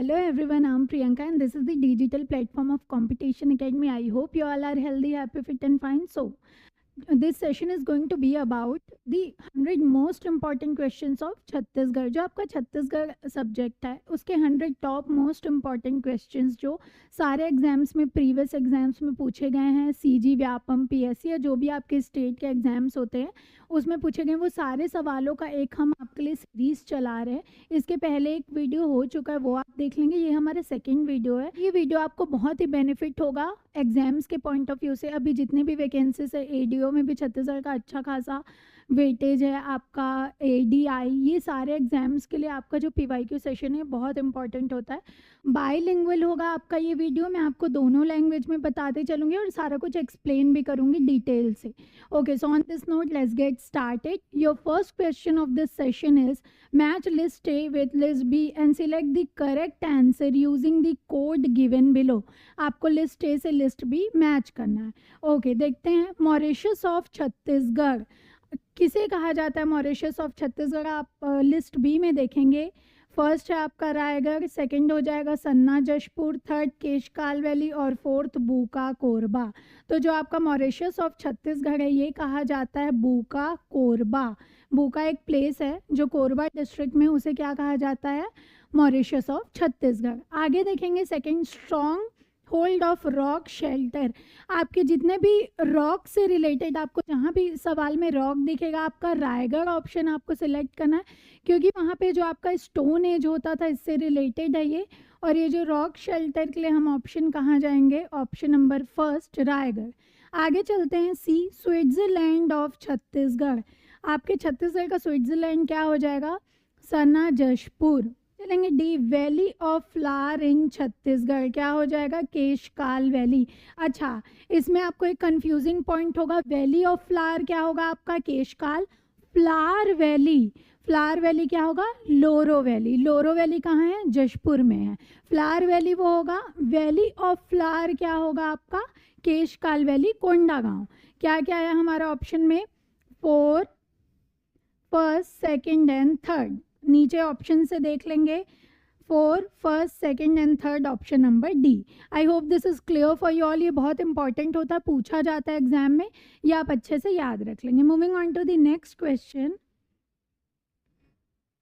Hello everyone, I'm Priyanka and this is the digital platform of Competition Academy. I hope you all are healthy, happy, fit and fine. So, this session is going to be about the 100 most important questions of Chhattisgarh. जो आपका Chhattisgarh subject है उसके 100 top most important questions जो सारे exams में previous exams में पूछे गए हैं, सीजी, व्यापम, पीएससी या जो भी आपके स्टेट के एग्जाम्स होते हैं उसमें पूछे गए, वो सारे सवालों का एक हम आपके लिए सीरीज चला रहे हैं. इसके पहले एक वीडियो हो चुका है, वो आप देख लेंगे. ये हमारा सेकंड वीडियो है. ये वीडियो आपको बहुत ही बेनिफिट होगा एग्जाम्स के पॉइंट ऑफ व्यू से. अभी जितनी भी वैकेंसीज है, एडीओ में भी छत्तीसगढ़ का अच्छा खासा वेटेज है, आपका एडीआई, ये सारे एग्जाम्स के लिए आपका जो पीवाईक्यू सेशन है बहुत इंपॉर्टेंट होता है. बाईलिंगुअल होगा आपका ये वीडियो. मैं आपको दोनों लैंग्वेज में बताते चलूँगी और सारा कुछ एक्सप्लेन भी करूँगी डिटेल से. Okay, so on this note let's get started. Your first question of this session is match list A with list B and select the correct answer using the code given below. आपको list A से list B match करना है. Okay, देखते हैं. Mauritius of Chhattisgarh किसे कहा जाता है? मॉरिशस ऑफ छत्तीसगढ़ आप लिस्ट बी में देखेंगे. फर्स्ट है आपका रायगढ़, सेकंड हो जाएगा सन्ना जशपुर, थर्ड केशकाल वैली और फोर्थ बूका कोरबा. तो जो आपका मॉरिशस ऑफ छत्तीसगढ़ है ये कहा जाता है बूका कोरबा. बूका एक प्लेस है जो कोरबा डिस्ट्रिक्ट में, उसे क्या कहा जाता है? Mauritius of Chhattisgarh. आगे देखेंगे second, strong hold of rock shelter. आपके जितने भी रॉक से रिलेटेड, आपको जहाँ भी सवाल में रॉक दिखेगा आपका रायगढ़ ऑप्शन आपको सिलेक्ट करना है, क्योंकि वहाँ पे जो आपका स्टोन एज होता था इससे रिलेटेड है ये. और ये जो रॉक शेल्टर के लिए हम ऑप्शन कहाँ जाएंगे? Option number first Raigarh. आगे चलते हैं. सी, स्विट्जरलैंड ऑफ छत्तीसगढ़. आपके छत्तीसगढ़ का स्विट्जरलैंड क्या हो जाएगा? सन्ना जशपुर. चलेंगे. D, valley of flower in Chhattisgarh क्या हो जाएगा? केशकाल वैली. अच्छा, इसमें आपको एक कंफ्यूजिंग पॉइंट होगा. वैली ऑफ फ्लावर क्या होगा आपका? Keshkal. Flower valley, flower valley क्या होगा? लोरो वैली. लोरो वैली कहाँ है? जशपुर में है. फ्लावर वैली वो होगा. वैली ऑफ फ्लावर क्या होगा आपका? केशकाल वैली, कोंडागांव. क्या क्या है हमारा ऑप्शन में? 4, फर्स्ट, सेकंड एंड थर्ड. नीचे ऑप्शन से देख लेंगे. 4, first, second and third, option number D. I hope this is clear for you all. ये बहुत इंपॉर्टेंट होता है, पूछा जाता है एग्जाम में, ये आप अच्छे से याद रख लेंगे. Moving on to the next question.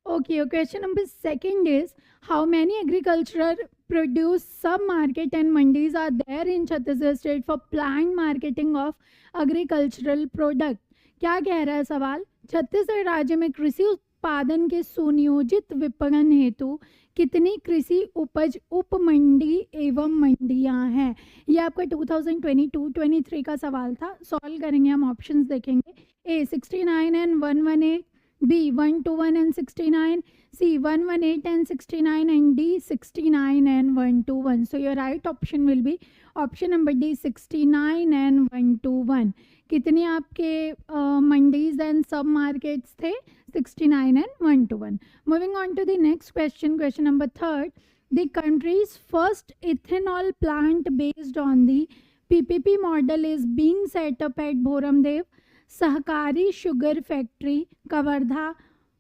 Okay, question number second is how many agricultural produce sub market and mandis are there in Chhattisgarh state for plant marketing of agricultural product. क्या कह रहा है सवाल? छत्तीसगढ़ राज्य में कृषि उत्पादन के सुनियोजित विपणन हेतु कितनी कृषि उपज उप मंडी एवं मंडियां हैं? ये आपका 2022-23 का सवाल था. सॉल्व करेंगे हम. ऑप्शंस देखेंगे. A, 69 and 118, B, 121 and 69, C, 118 and 69 and D, 69 and 121. So your right option will be option number D, 69 and 121. कितने आपके मंडीज एंड सब मार्केट्स थे? 69 and 121. Moving on to the next question, question number third. The country's first ethanol plant based on the PPP model is being set up at Bhoramdev Sahakari Sugar Factory, Kavardha,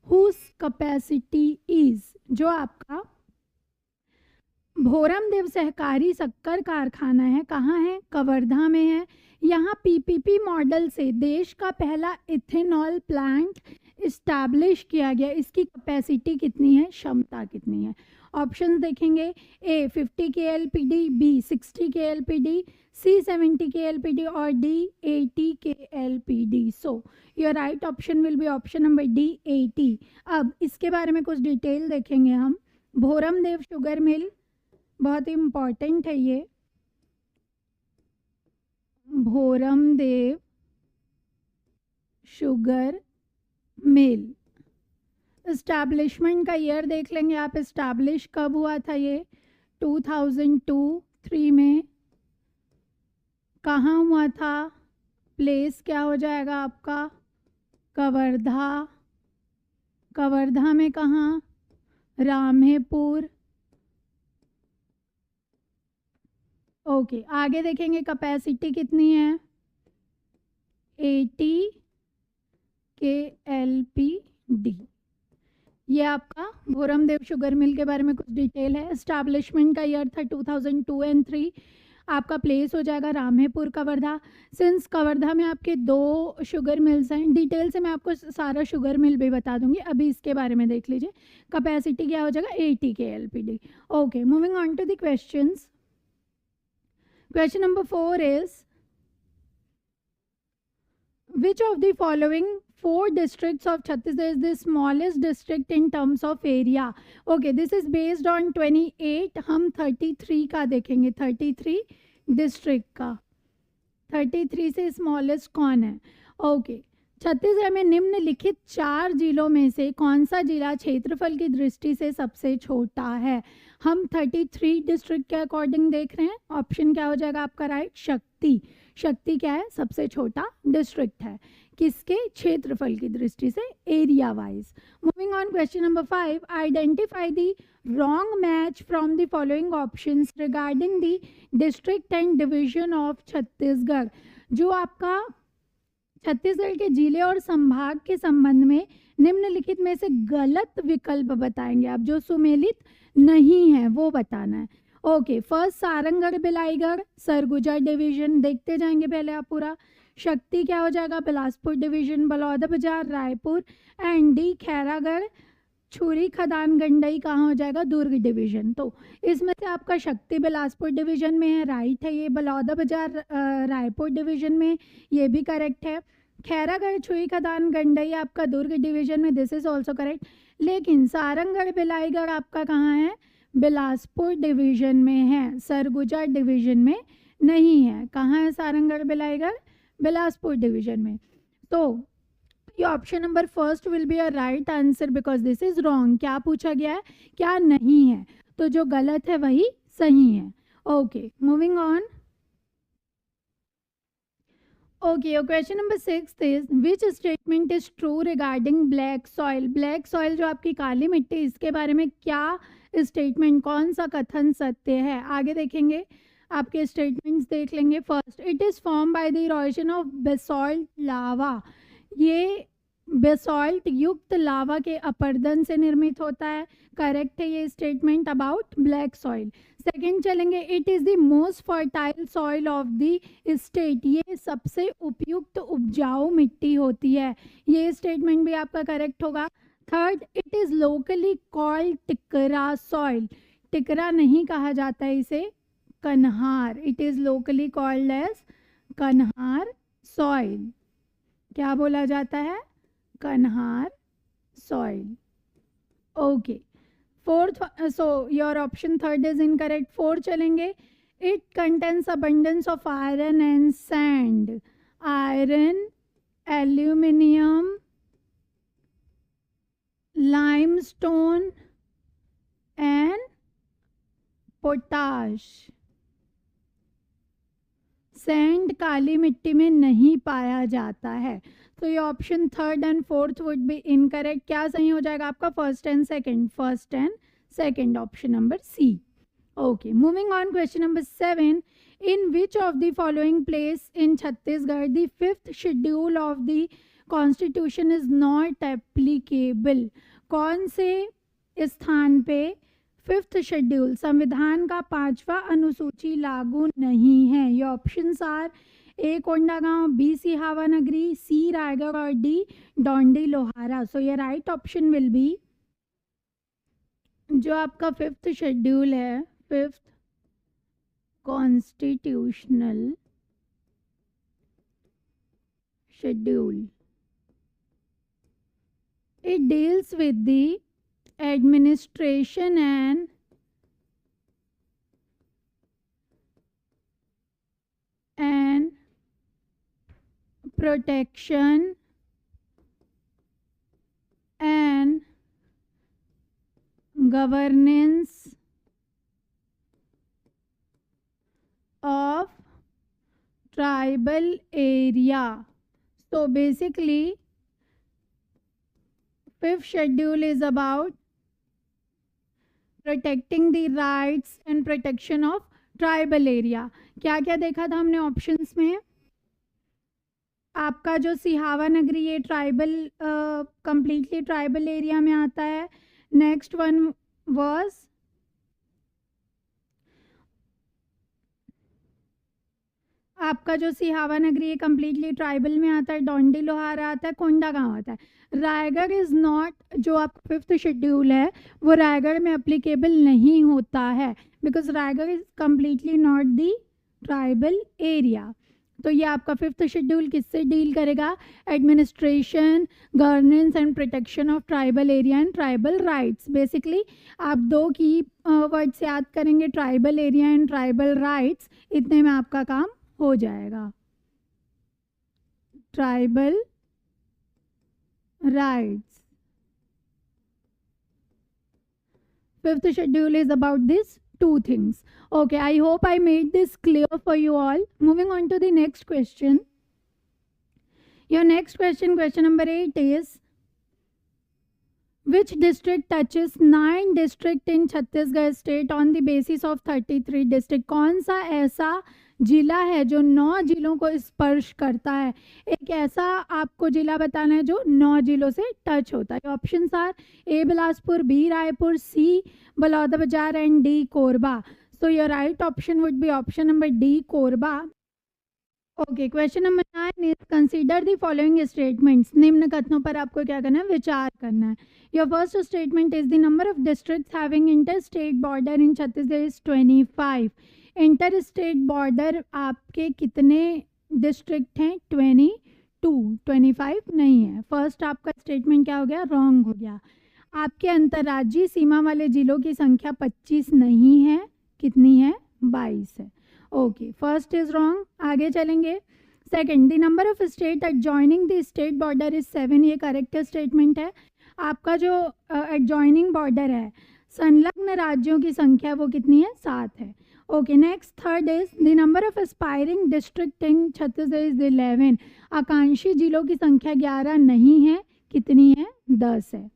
whose capacity is. जो आपका भोरमदेव सहकारी शक्कर कारखाना है, कहाँ है? कवर्धा में है. यहाँ पीपीपी मॉडल से देश का पहला इथेनॉल प्लांट इस्टेब्लिश किया गया. इसकी कैपेसिटी कितनी है? क्षमता कितनी है? ऑप्शंस देखेंगे. ए, 50 KLPD, बी, 60 KLPD, सी, 70 KLPD और D, 80 KLPD. So your right option will be option number D, 80. अब इसके बारे में कुछ डिटेल देखेंगे हम. भोरमदेव शुगर मिल बहुत ही इम्पॉर्टेंट है. ये भोरमदेव शुगर मिल इस्टेब्लिशमेंट का ईयर देख लेंगे आप. इस्टेब्लिश कब हुआ था? ये 2002-3 में. कहाँ हुआ था? प्लेस क्या हो जाएगा आपका? कवर्धा. कवर्धा में कहाँ? रामेपुर. ओके, आगे देखेंगे कैपेसिटी कितनी है? 80 KLPD. ये आपका भोरमदेव शुगर मिल के बारे में कुछ डिटेल है। एस्टैब्लिशमेंट का ईयर था 2002 एंड 3। आपका प्लेस हो जाएगा रामेपुर कवर्धा। सिंस कवर्धा में आपके 2 शुगर मिल्स हैं, डिटेल से मैं आपको सारा शुगर मिल भी बता दूंगी, अभी इसके बारे में देख लीजिए। कैपेसिटी क्या हो जाएगा 80 KLPD। Okay, moving on to the questions. Question number 4 is which of the following 4 districts of Chhattisgarh is the smallest district in terms of area? Okay, this is based on 28। हम 33 का देखेंगे, 33 district का। 33 से smallest कौन है? Okay, Chhattisgarh में निम्नलिखित 4 जिलों में से कौन सा जिला क्षेत्रफल की दृष्टि से सबसे छोटा है? हम 33 डिस्ट्रिक्ट के अकॉर्डिंग देख रहे हैं। ऑप्शन क्या हो जाएगा आपका राइट? शक्ति। शक्ति क्या है? सबसे छोटा डिस्ट्रिक्ट है। किसके? क्षेत्रफल की दृष्टि से, area wise. Moving on, question number 5, identify the wrong match from the following options regarding the district and division of Chhattisgarh. जो आपका छत्तीसगढ़ के जिले और संभाग के संबंध में निम्नलिखित में से गलत विकल्प बताएंगे आप, जो सुमेलित नहीं है वो बताना है। Okay, first Sarangarh Bilaigarh Surguja division, देखते जाएंगे पहले आप पूरा। शक्ति क्या हो जाएगा? Bilaspur division, Balodabazar Raipur, and D Khairagarh छुरी खदान गंडई कहाँ हो जाएगा? दुर्ग डिवीजन। तो इसमें से आपका शक्ति बिलासपुर डिवीजन में है, राइट है ये। बलौदाबाजार रायपुर डिवीजन में, ये भी करेक्ट है। खैरागढ़ छुरी खदान गंडई आपका दुर्ग डिवीजन में, दिस इज ऑल्सो करेक्ट। लेकिन सारंगढ़ बिलाईगढ़ आपका कहाँ है? बिलासपुर डिवीजन में है, सरगुजा डिवीजन में नहीं है। कहाँ है सारंगढ़ बिलाईगढ़? बिलासपुर डिवीजन में। तो ये option number first will be a right answer because this is wrong. क्या पूछा गया है? क्या नहीं है? तो जो गलत है वही सही है। Okay, moving on. Okay, question number 6 is which statement is true regarding black soil. Black soil जो आपकी काली मिट्टी, इसके बारे में क्या स्टेटमेंट, कौन सा कथन सत्य है? आगे देखेंगे, आपके स्टेटमेंट्स देख लेंगे। First, it is form by the erosion of basalt lava. ये बेसॉल्ट युक्त लावा के अपर्दन से निर्मित होता है, करेक्ट है ये statement about black soil. Second चलेंगे, it is the most fertile soil of the state. ये सबसे उपयुक्त उपजाऊ मिट्टी होती है, ये स्टेटमेंट भी आपका करेक्ट होगा। Third, it is locally called Tikra soil. Tikra नहीं कहा जाता है इसे, Kanhar. It is locally called as Kanhar soil. क्या बोला जाता है? Kanhar soil. Okay, fourth, so your option third is incorrect. Fourth चलेंगे, it contains abundance of iron and sand. Iron, aluminium, limestone and potash. Sand काली मिट्टी में नहीं पाया जाता है, तो ये option third and fourth would be incorrect. क्या सही हो जाएगा आपका? First and second, first and second, option number C. Okay, moving on, question number 7, in which of the following place in Chhattisgarh the 5th schedule of the constitution is not applicable. कौन से स्थान पे 5th schedule, संविधान का 5वां अनुसूची लागू नहीं है? ये options are A Kondagaon, B Sihawa Nagari, C Raigarh और डी डोंडी लोहारा। सो ये राइट ऑप्शन विल बी, जो आपका 5th शेड्यूल है, 5th constitutional schedule, it deals with the administration and protection and governance of tribal area. So basically 5th schedule is about protecting the rights and protection of tribal area. क्या क्या देखा था हमने options में? आपका जो सिहावा नगरी ये ट्राइबल कंप्लीटली ट्राइबल एरिया में आता है। नेक्स्ट वन वाज आपका जो सिहावा नगरी है कंप्लीटली ट्राइबल में आता है। डोंडी लोहारा आता है। कोंडा गांव आता है। रायगढ़ इज़ नॉट, जो आप 5th शेड्यूल है वो रायगढ़ में अप्लीकेबल नहीं होता है, because Raigarh is completely not the tribal area. तो ये आपका 5th शेड्यूल किससे डील करेगा? Administration, governance and protection of tribal area and tribal rights. Basically आप दो की वर्ड्स याद करेंगे, tribal area and tribal rights, इतने में आपका काम हो जाएगा। Tribal rights, 5th schedule is about these two things. Okay, I hope I made this clear for you all. Moving on to the next question. Your next question, question number 8 is, which district touches 9 district in Chhattisgarh state on the basis of 33 district? कौन सा ऐसा जिला है जो 9 जिलों को स्पर्श करता है? एक ऐसा आपको जिला बताना है जो 9 जिलों से टच होता है। Options are A Bilaspur, B Raipur, C Balodabazar and D Korba. So your right option would be option number D Korba. Okay, question number 9 is consider the following statements. निम्न कथनों पर आपको क्या करना है? विचार करना है। Your first statement is the number of districts having inter state border in Chhattisgarh is 25। Inter state border आपके कितने डिस्ट्रिक्ट हैं? 22, 25 नहीं है। फर्स्ट आपका स्टेटमेंट क्या हो गया? रॉन्ग हो गया। आपके अंतर्राज्यीय सीमा वाले जिलों की संख्या 25 नहीं है, कितनी है? 22 है। Okay, first is wrong. आगे चलेंगे। Second, the number of state adjoining the state border is 7, ये करेक्ट स्टेटमेंट है। आपका जो एडजॉइनिंग बॉर्डर है, संलग्न राज्यों की संख्या वो कितनी है? 7 है। Okay, next third is the number of aspiring district in Chhattisgarh is 11। आकांक्षी जिलों की संख्या 11 नहीं है, कितनी है? 10 है।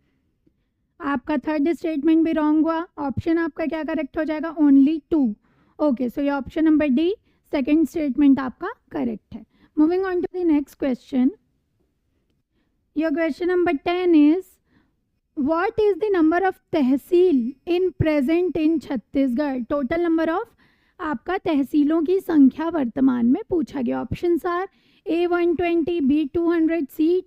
आपका थर्ड स्टेटमेंट भी रॉन्ग हुआ। ऑप्शन आपका क्या करेक्ट हो जाएगा? ओनली 2। ओके, सो ये option number D second statement आपका करेक्ट है। Moving on to the next question. Your question number 10 is, what is the number of tehsil in present in Chhattisgarh? Total number of आपका तहसीलों की संख्या वर्तमान में पूछा गया। Options are A 120, B 200, C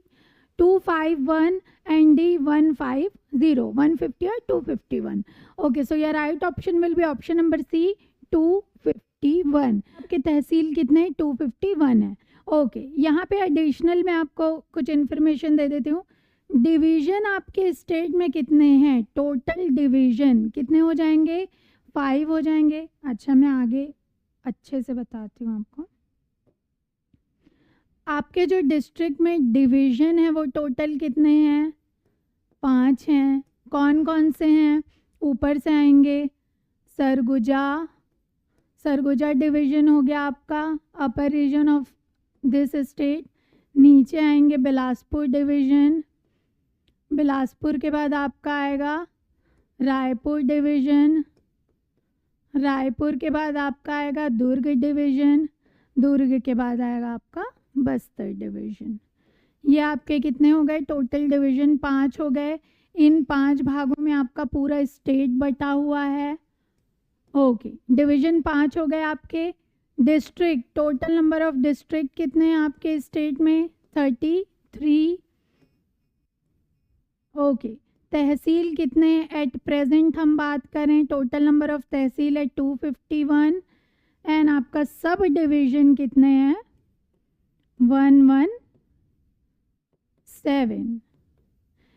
251 and D 150, 150 और 251। Okay, so your right option will be option number C 251। आपके तहसील कितने? 251 है। ओके, यहाँ पे एडिशनल मैं आपको कुछ इन्फॉर्मेशन दे देती हूँ। डिवीज़न आपके स्टेट में कितने हैं? टोटल डिवीज़न कितने हो जाएंगे? 5 हो जाएंगे। अच्छा, मैं आगे अच्छे से बताती हूँ आपको। आपके जो डिस्ट्रिक्ट में डिवीज़न है वो टोटल कितने हैं? 5 हैं। कौन कौन से हैं? ऊपर से आएंगे, सरगुजा डिवीज़न हो गया आपका, अपर रीजन ऑफ दिस स्टेट। नीचे आएंगे बिलासपुर डिवीज़न, बिलासपुर के बाद आपका आएगा रायपुर डिवीज़न, रायपुर के बाद आपका आएगा दुर्ग डिवीज़न, दुर्ग के बाद आएगा आपका बस्तर डिवीज़न। ये आपके कितने हो गए? टोटल डिवीज़न 5 हो गए। इन 5 भागों में आपका पूरा स्टेट बटा हुआ है। ओके, डिवीज़न 5 हो गए आपके। District, total number of district कितने हैं आपके स्टेट में? 33। ओके, तहसील कितने एट प्रेजेंट हम बात करें? टोटल नंबर ऑफ तहसील है 251 एंड आपका सब डिवीज़न कितने हैं? 117।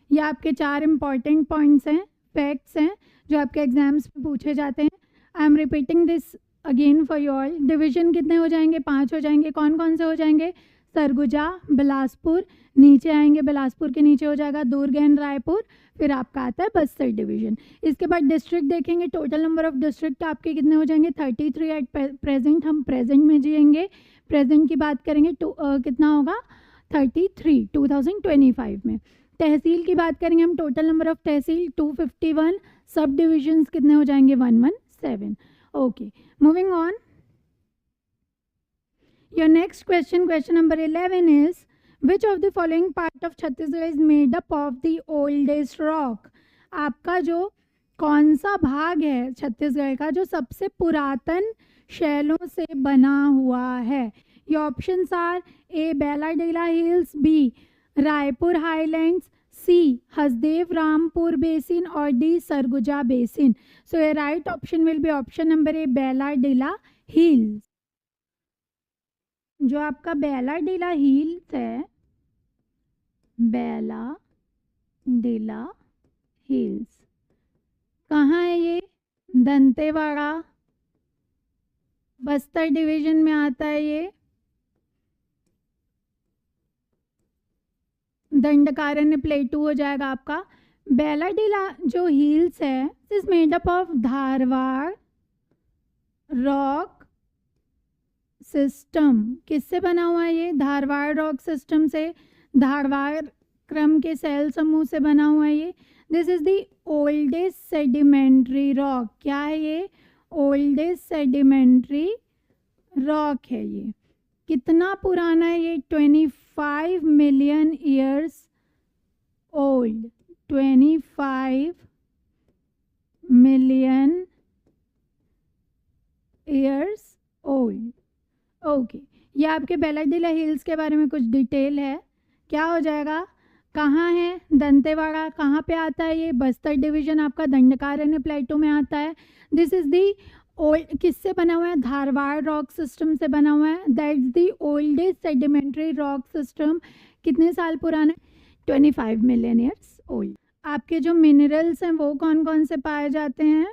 ये आपके 4 इम्पॉर्टेंट पॉइंट्स हैं, फैक्ट्स हैं जो आपके एग्जाम्स में पूछे जाते हैं। I am repeating this again for you all. Division कितने हो जाएंगे? 5 हो जाएंगे। कौन कौन से हो जाएंगे? सरगुजा, बिलासपुर, नीचे आएंगे बिलासपुर के नीचे हो जाएगा दुर्ग एंड रायपुर, फिर आपका आता है बस्तर डिवीज़न। इसके बाद डिस्ट्रिक्ट देखेंगे। टोटल नंबर ऑफ डिस्ट्रिक्ट आपके कितने हो जाएंगे? 33 एट प्रेजेंट। हम प्रेजेंट में जिएंगे, प्रेजेंट की बात करेंगे तो कितना होगा? 33 2025 में। तहसील की बात करेंगे हम, टोटल नंबर ऑफ तहसील 251, सब डिविजन्स कितने हो जाएंगे? 117। Okay, moving on. Your next question, question number 11 is, which of the following part of Chhattisgarh is made up of the oldest rock? आपका जो कौन सा भाग है छत्तीसगढ़ का जो सबसे पुरातन शैलों से बना हुआ है? ये options are A Bailadila hills, B Raipur highlands, C Hasdeo Rampur basin और D Surguja basin. So a right option will be option number A Bailadila hills. जो आपका बेलाडेला हिल्स है, बेलाडेला हिल्स कहाँ है? ये दंतेवाड़ा बस्तर डिवीजन में आता है. ये दंडकारण्य प्लेटू हो जाएगा आपका. बेलाडेला जो हिल्स है is made up of Dharwad rock system. किससे बना हुआ है ये? धारवाड़ रॉक सिस्टम से, धारवाड़ क्रम के सेल समूह से बना हुआ है ये. This is the oldest sedimentary rock. क्या है ये? ओल्डेस्ट सेडिमेंट्री रॉक है ये. कितना पुराना है ये? 25 million years old. 25 million years old. Okay, ये आपके बेलाडेला हिल्स के बारे में कुछ डिटेल है. क्या हो जाएगा? कहाँ है? दंतेवाड़ा. कहाँ पे आता है ये? बस्तर डिवीजन आपका दंडकारण्य प्लेटू में आता है. This is the old. किससे बना हुआ है? धारवाड़ रॉक सिस्टम से बना हुआ है. That's the oldest sedimentary rock system. कितने साल पुराना है? 25 मिलियन ईयर्स ओल्ड. आपके जो मिनरल्स हैं वो कौन कौन से पाए जाते हैं?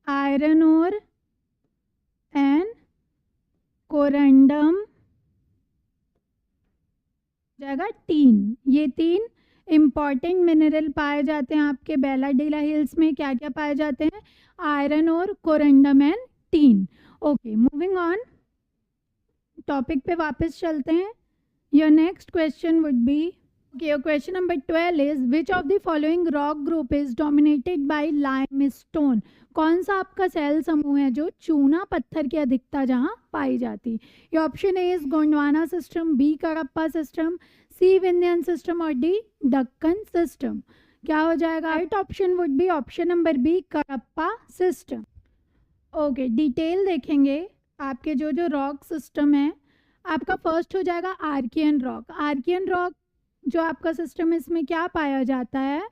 आयरन ओर एंड कोरंडम जाएगा टीन. ये 3 इम्पॉर्टेंट मिनरल पाए जाते हैं आपके बेलाडेला हिल्स में. क्या क्या पाए जाते हैं? आयरन और corundum and teen. Okay, moving on, topic पे वापस चलते हैं. Your next question would be, your question number 12 is, which of the following rock group is dominated by limestone? कौन सा आपका सेल समूह है जो चूना पत्थर की अधिकता जहाँ पाई जाती? ये option A is Gondwana system, B Cuddapah system, C Vindhyan system और डी दक्कन सिस्टम. क्या हो जाएगा? Right option would be option number B Cuddapah system. Okay, detail देखेंगे. आपके जो जो रॉक सिस्टम है, आपका फर्स्ट हो जाएगा आर्कियन रॉक. आर्कियन रॉक जो आपका सिस्टम है, इसमें क्या पाया जाता है?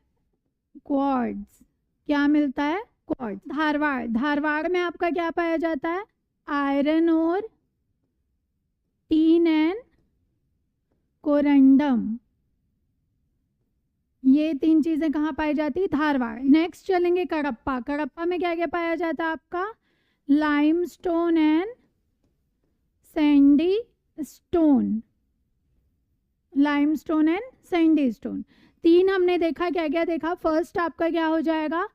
क्वार्ट्ज. क्या मिलता है? क्वार्ट्ज. धारवाड़, धारवाड़ में आपका क्या पाया जाता है? आयरन और टीन एंड कोरंडम. ये 3 चीज़ें कहाँ पाई जाती है? धारवाड़. नेक्स्ट चलेंगे कडप्पा. कडप्पा में क्या क्या पाया जाता है आपका? Limestone and Sandy stone. Limestone and Sandy stone. 3 हमने देखा. क्या क्या देखा? फर्स्ट आपका क्या हो जाएगा?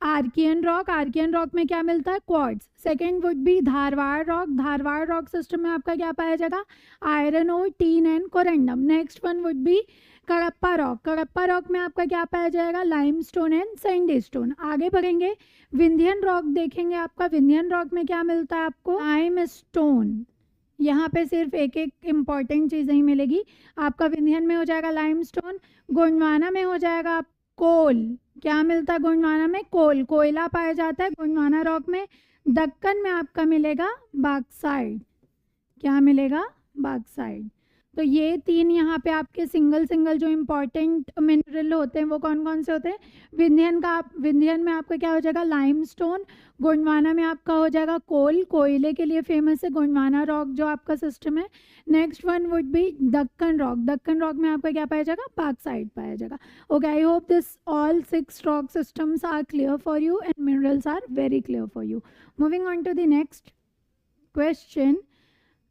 Archaean rock. आर्कियन रॉक में क्या मिलता है? Quartz. Second would be Dharwad rock. Dharwad rock system में आपका क्या पाया जाएगा? आयरन और tin and corundum. Next one would B Kadapa rock. Kadapa rock में आपका क्या पाया जाएगा? Limestone and Sandy stone. आगे बढ़ेंगे, विंध्यन रॉक देखेंगे. आपका विंध्यन रॉक में क्या मिलता है आपको? लाइमस्टोन. यहाँ पे सिर्फ एक एक इम्पॉर्टेंट चीज़ें ही मिलेगी. आपका विंध्यन में हो जाएगा लाइमस्टोन. गोंडवाना में हो जाएगा कोल. क्या मिलता है गोंडवाना में? कोल. कोयला पाया जाता है गोंडवाना रॉक में. दक्कन में आपका मिलेगा बॉक्साइट. क्या मिलेगा? बॉक्साइट. तो ये 3 यहाँ पे आपके सिंगल सिंगल जो इम्पॉर्टेंट मिनरल होते हैं वो कौन कौन से होते हैं? विंध्यन में आपका क्या हो जाएगा? लाइमस्टोन. गोंडवाना में आपका हो जाएगा कोल. कोयले के लिए फेमस है गोंडवाना रॉक जो आपका सिस्टम है. Next one would be Deccan rock. Deccan rock में आपका क्या पाया जाएगा? बॉक्साइट पाया जाएगा. Okay, I hope this all 6 rock systems are clear for you and minerals are very clear for you. Moving on to the next question.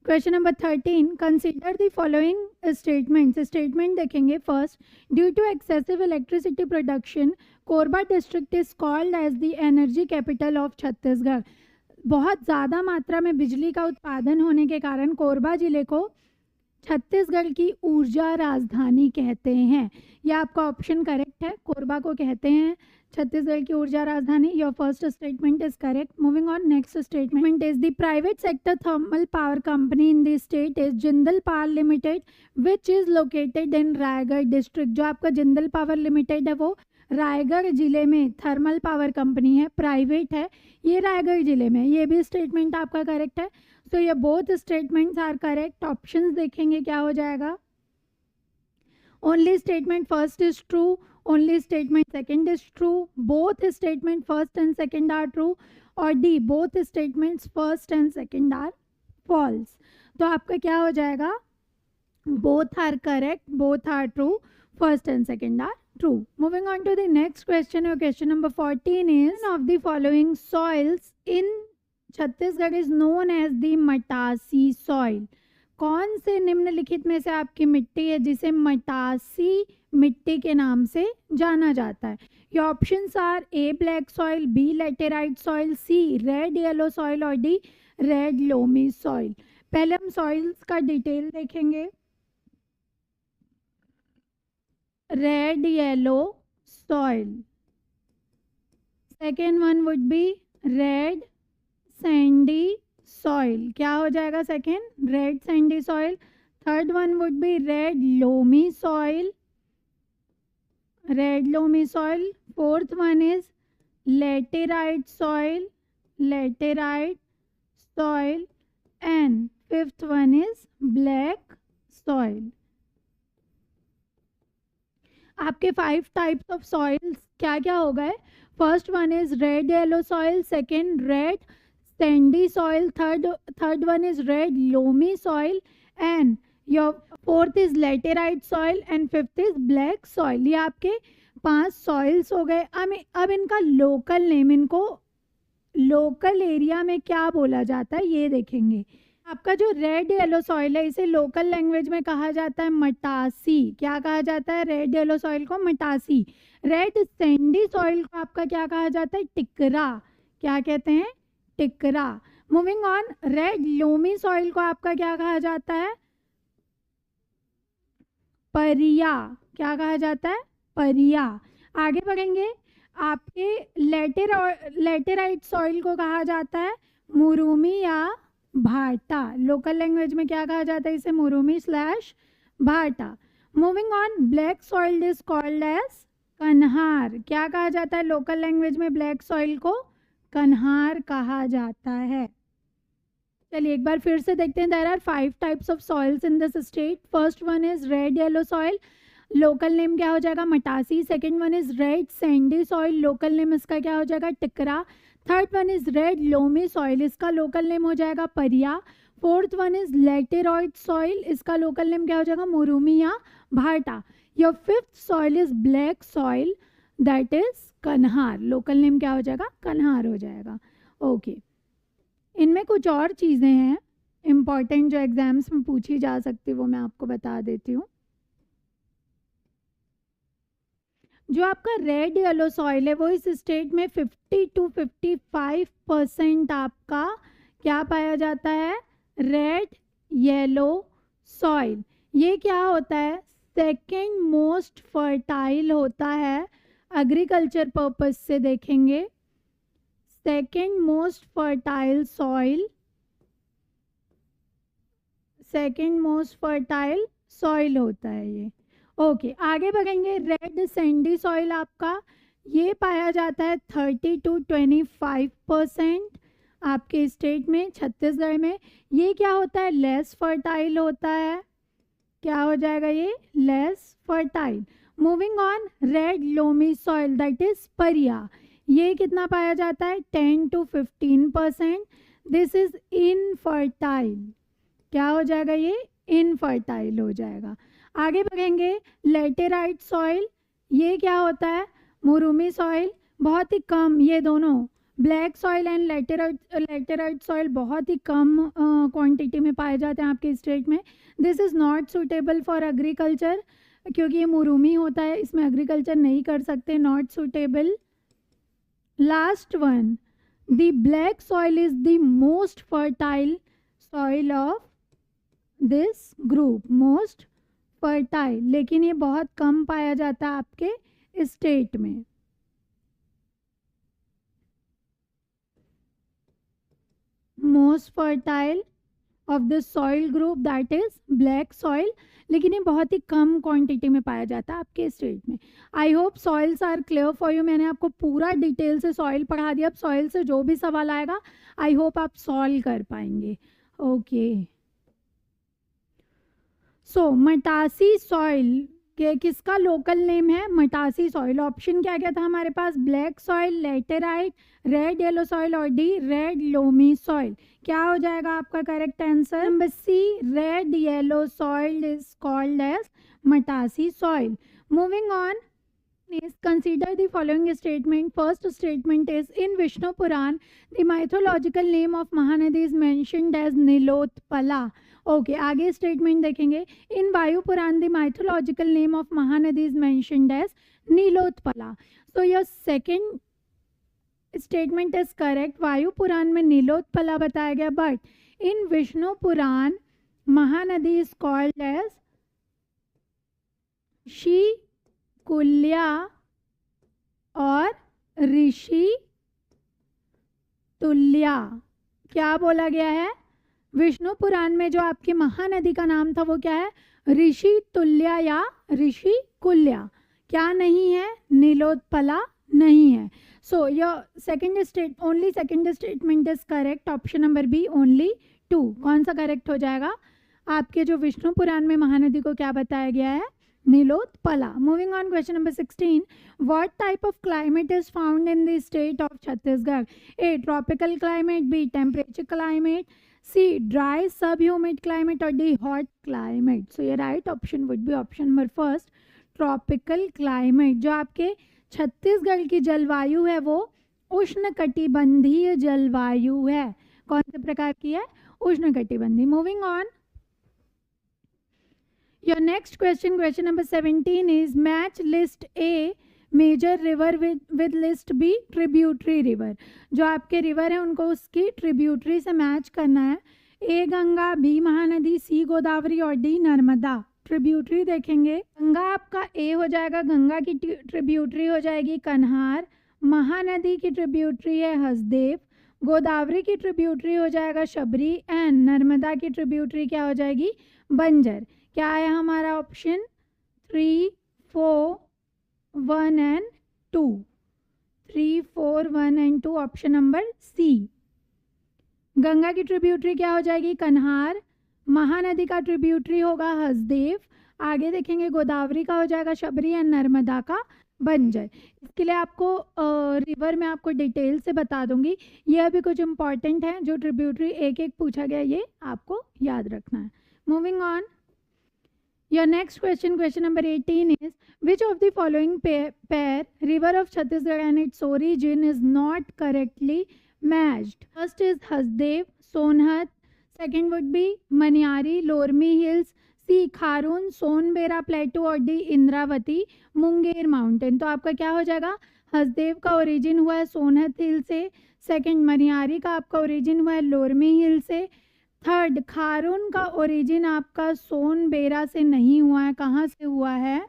Question number 13, consider the following statements. Statement देखेंगे. First, due to excessive electricity production Korba district is called as the energy capital of Chhattisgarh. बहुत ज़्यादा मात्रा में बिजली का उत्पादन होने के कारण कोरबा जिले को छत्तीसगढ़ की ऊर्जा राजधानी कहते हैं? ये आपका ऑप्शन करेक्ट है, कोरबा को कहते हैं छत्तीसगढ़ की ऊर्जा राजधानी. Your first statement is correct. Moving on, next statement is the private sector thermal power company in the state is Jindal power limited which is located in Raigarh district. जो आपका जिंदल पावर लिमिटेड है वो रायगढ़ जिले में थर्मल पावर कंपनी है, private है, ये रायगढ़ जिले में. ये भी स्टेटमेंट आपका करेक्ट है. सो ये both statements are correct. Options देखेंगे क्या हो जाएगा. Only statement first is true, only statement second is true, both statement first and second are true, और D both statements first and second are false. तो आपका क्या हो जाएगा, both are correct, both are true, first and second are true. Moving on to the next question. Your question number 14 is, one of the following soils in Chhattisgarh is known as the Matasi soil. कौन से निम्नलिखित में से आपकी मिट्टी है जिसे मटासी मिट्टी के नाम से जाना जाता है? Your options are A black soil, B laterite soil, C red yellow soil और डी रेड लोमी सॉइल. पहले हम सॉइल्स का डिटेल देखेंगे. Red yellow soil, second one would be red sandy soil. क्या हो जाएगा second, red sandy soil. Third one would be red loamy soil, red loamy soil. Fourth one is laterite soil, laterite soil. And fifth one is black soil. आपके 5 types of soils क्या क्या हो गए. First one is red yellow soil, second red sandy soil, third one is red loamy soil, and your fourth is laterite soil, and fifth is black soil. ये आपके 5 soils हो गए. अब इनका लोकल नेम, इनको लोकल एरिया में क्या बोला जाता है ये देखेंगे. आपका जो रेड येलो सॉइल है इसे लोकल लैंग्वेज में कहा जाता है मटासी. क्या कहा जाता है, रेड येलो सॉइल को मटासी. रेड सैंडी सॉइल को आपका क्या कहा जाता है, टिकरा. क्या कहते हैं, Tikra. Moving on, red loamy soil को आपका क्या कहा जाता है, परिया. क्या कहा जाता है, परिया. आगे बढ़ेंगे, आपके लेटेराइट सॉइल को कहा जाता है मुरुमी या भाटा. लोकल लैंग्वेज में क्या कहा जाता है इसे, मुरुमी स्लैश भाटा. Moving on, black soil is called as कन्हार. क्या कहा जाता है लोकल लैंग्वेज में, ब्लैक सॉइल को कन्हार कहा जाता है. चलिए एक बार फिर से देखते हैं. There are 5 types of soils in this state. First one is red yellow soil, local name क्या हो जाएगा, मटासी. Second one is red sandy soil, local name इसका क्या हो जाएगा, टिकरा. Third one is red loamy soil, इसका लोकल नेम हो जाएगा परिया. Fourth one is laterite soil, इसका लोकल नेम क्या हो जाएगा, मुरुमी या भाटा. Your fifth soil is black soil, that is कन्हार. लोकल नेम क्या हो जाएगा, कन्हार हो जाएगा. ओके इनमें कुछ और चीज़ें हैं इम्पॉर्टेंट जो एग्जाम्स में पूछी जा सकती, वो मैं आपको बता देती हूँ. जो आपका रेड येलो सॉइल है वो इस स्टेट में 50 to 55% आपका क्या पाया जाता है, रेड येलो सॉइल. ये क्या होता है, सेकेंड मोस्ट फर्टाइल होता है एग्रीकल्चर पर्पस से देखेंगे. Second most fertile soil, second most fertile soil होता है ये. ओके आगे बढ़ेंगे. रेड सैंडी सॉइल आपका ये पाया जाता है 30 to 25% आपके स्टेट में, छत्तीसगढ़ में. ये क्या होता है, लेस फर्टाइल होता है. क्या हो जाएगा ये, less fertile. Moving on, red loamy soil that is परिया. ये कितना पाया जाता है, 10 to 15%. This is infertile. क्या हो जाएगा ये, इनफर्टाइल हो जाएगा. आगे बढ़ेंगे. लेटेराइट सॉइल ये क्या होता है, मुरुमी सॉइल, बहुत ही कम. ये दोनों black soil and laterite soil बहुत ही कम क्वांटिटी में पाए जाते हैं आपके स्टेट में. This is not suitable for agriculture, क्योंकि ये मुरुमी होता है, इसमें एग्रीकल्चर नहीं कर सकते. Not suitable. Last one, the black soil is the most fertile soil of this group most fertile, लेकिन ये बहुत कम पाया जाता है आपके स्टेट में। Most fertile of the soil group that is black soil, लेकिन ये बहुत ही कम क्वांटिटी में पाया जाता है आपके स्टेट में। I hope soils are clear for you. मैंने आपको पूरा डिटेल से सॉइल पढ़ा दिया। अब सॉइल से जो भी सवाल आएगा आई होप आप सॉल्व कर पाएंगे। ओके, सो मटासी सॉइल के किसका लोकल नेम है? मटासी सॉइल। ऑप्शन क्या क्या था हमारे पास? Black soil, laterite, red yellow soil और डी रेड लोमी सॉइल। क्या हो जाएगा आपका correct answer? Number C, red yellow soil is called as Matasi soil. Moving on is consider the following statement. First statement is in Vishnu Puran the mythological name of Mahanadi is mentioned as Nilotpala. Okay, आगे statement देखेंगे। In Vayu Puran the mythological name of Mahanadi is mentioned as Nilotpala. So your second statement is correct. वायु पुराण में नीलोत्पला बताया गया, but in Vishnu Puran Mahanadi is called as she कुल्या और ऋषि तुल्या। क्या बोला गया है? विष्णु पुराण में जो आपकी महानदी का नाम था वो क्या है? ऋषि तुल्या या ऋषि कुल्या। क्या नहीं है? नीलोत्पला नहीं है। So your second statement is correct. Option number B only 2। कौन सा करेक्ट हो जाएगा? आपके जो विष्णु पुराण में महानदी को क्या बताया गया है? Nilotpala. Moving on, question number 16. What type of climate is found in the state of Chhattisgarh? A. Tropical climate, B. Temperate climate, C. Dry subhumid climate or D. Hot climate. So your right option would be option number first, tropical climate. जो आपके छत्तीसगढ़ की जलवायु है वो उष्णकटिबंधीय जलवायु है। कौन से प्रकार की है? उष्णकटिबंधीय। Moving on. Your next question number 17 is match list A major river with list B tributary river. जो आपके रिवर है उनको उसकी ट्रिब्यूटरी से मैच करना है। ए गंगा, बी महानदी, सी गोदावरी और डी नर्मदा। ट्रिब्यूटरी देखेंगे, गंगा आपका ए हो जाएगा, गंगा की ट्रिब्यूटरी हो जाएगी कन्हार, महानदी की ट्रिब्यूटरी है हसदेव, गोदावरी की ट्रिब्यूटरी हो जाएगा शबरी एंड नर्मदा की ट्रिब्यूटरी क्या हो जाएगी? बंजर। क्या है हमारा option? 3, 4, 1 and 2। 3, 4, 1 and 2 option number C. Ganga की ट्रिब्यूटरी क्या हो जाएगी? कन्हार, महानदी का ट्रिब्यूटरी होगा हसदेव, आगे देखेंगे गोदावरी का हो जाएगा शबरी एंड नर्मदा का बंजर। इसके लिए आपको रिवर में आपको डिटेल से बता दूंगी। ये अभी कुछ इंपॉर्टेंट है जो ट्रिब्यूटरी एक एक पूछा गया, ये आपको याद रखना है। Moving on, your next question number 18 is which of the following pair river of Chhattisgarh and its origin is not correctly matched? First is Hasdev, Sonhat, second would be Maniari, Lormi Hills, C Kharun, Sonbera plateau और D Indravati Munger mountain. तो आपका क्या हो जाएगा? हसदेव का origin हुआ है सोनहत हिल से, सेकंड मनियारी का आपका ओरिजिन हुआ है लोरमी हिल से, थर्ड खारून का ओरिजिन आपका सोनबेरा से नहीं हुआ है। कहाँ से हुआ है?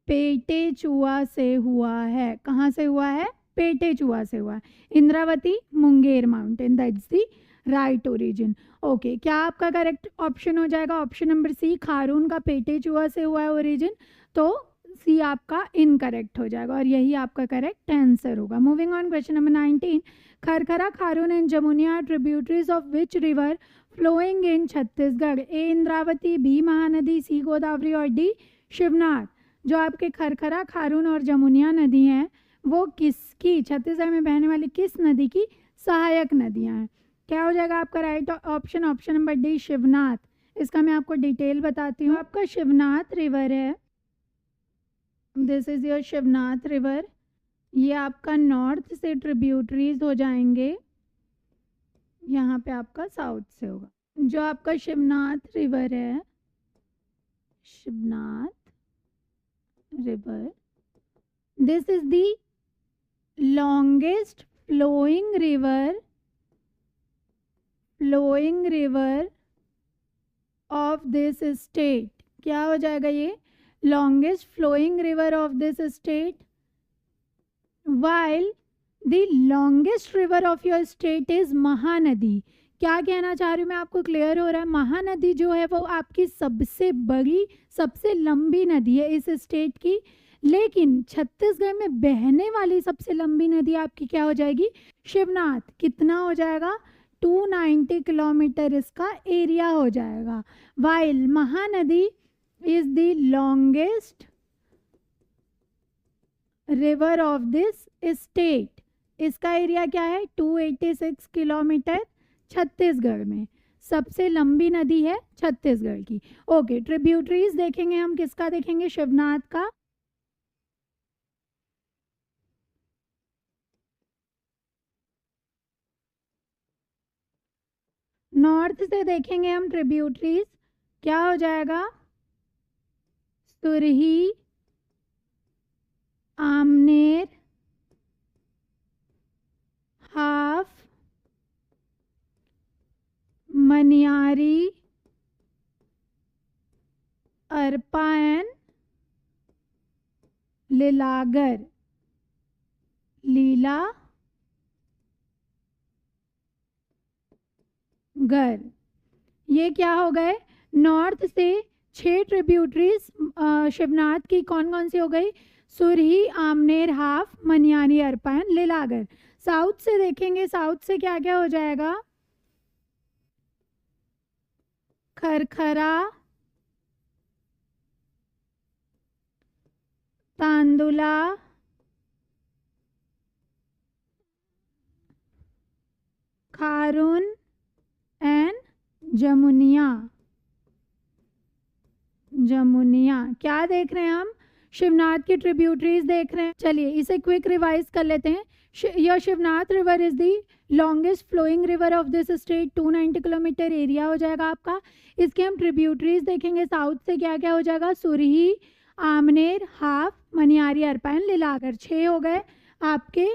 पेटेचुआ से हुआ है। कहाँ से हुआ है? पेटेचुआ से हुआ है। Indravati Munger mountain, that's the right origin. Okay, क्या आपका करेक्ट ऑप्शन हो जाएगा? ऑप्शन नंबर सी, खारून का पेटेचुआ से हुआ है ओरिजिन, तो सी आपका इनकरेक्ट हो जाएगा और यही आपका करेक्ट आंसर होगा। Moving on, question number 19, Kharkhara, Kharun and Jamuniya tributaries of which river flowing in Chhattisgarh? A Indravati, B Mahanadi, C Godavari और डी शिवनाथ। जो आपके खरखरा, खारून और जमुनिया नदी हैं वो किसकी, छत्तीसगढ़ में बहने वाली किस नदी की सहायक नदियां हैं? क्या हो जाएगा आपका right option? Option number D Shivnath. इसका मैं आपको डिटेल बताती हूँ। आपका शिवनाथ रिवर है, this is your Shivnath river. ये आपका नॉर्थ से ट्रिब्यूटरीज हो जाएंगे, यहाँ पे आपका साउथ से होगा। जो आपका शिवनाथ रिवर है, Shivnath river, this is the longest flowing river of this state, क्या हो जाएगा ये, longest flowing river of this state, while the longest river of your state is Mahanadi. क्या कहना चाह रही हूँ मैं, आपको क्लियर हो रहा है? महानदी जो है वो आपकी सबसे बड़ी सबसे लंबी नदी है इस स्टेट की, लेकिन छत्तीसगढ़ में बहने वाली सबसे लंबी नदी आपकी क्या हो जाएगी, शिवनाथ। कितना हो जाएगा, 290 किलोमीटर इसका एरिया हो जाएगा। While Mahanadi is the longest river of this state, इसका एरिया क्या है, 286 किलोमीटर, छत्तीसगढ़ में सबसे लंबी नदी है छत्तीसगढ़ की। ओके, ट्रिब्यूटरीज देखेंगे हम, किसका देखेंगे, शिवनाथ का। नॉर्थ से देखेंगे हम ट्रिब्यूटरीज, क्या हो जाएगा, सुरही, आमनेर, हाफ, मनियारी, अरपायन, लीलागर, लीला गर। ये क्या हो गए, नॉर्थ से 6 ट्रिब्यूटरीज शिवनाथ की कौन कौन सी हो गई, सुरही, आमनेर, हाफ, मनियारी, अरपायन, लीलागर। साउथ से देखेंगे, साउथ से क्या क्या हो जाएगा, खरखरा, तांदुला, खारून एंड जमुनिया। जमुनिया क्या देख रहे हैं हम, शिवनाथ की ट्रिब्यूटरीज देख रहे हैं। चलिए इसे क्विक रिवाइज कर लेते हैं। यह Shivnath river is the longest flowing river of this state, 290 kilometre area हो जाएगा आपका। इसके हम ट्रिब्यूटरीज देखेंगे, साउथ से क्या क्या हो जाएगा, सुरही, आमनेर, हाफ, मनियारी, अरपायन, लीलागर। 6 हो गए आपके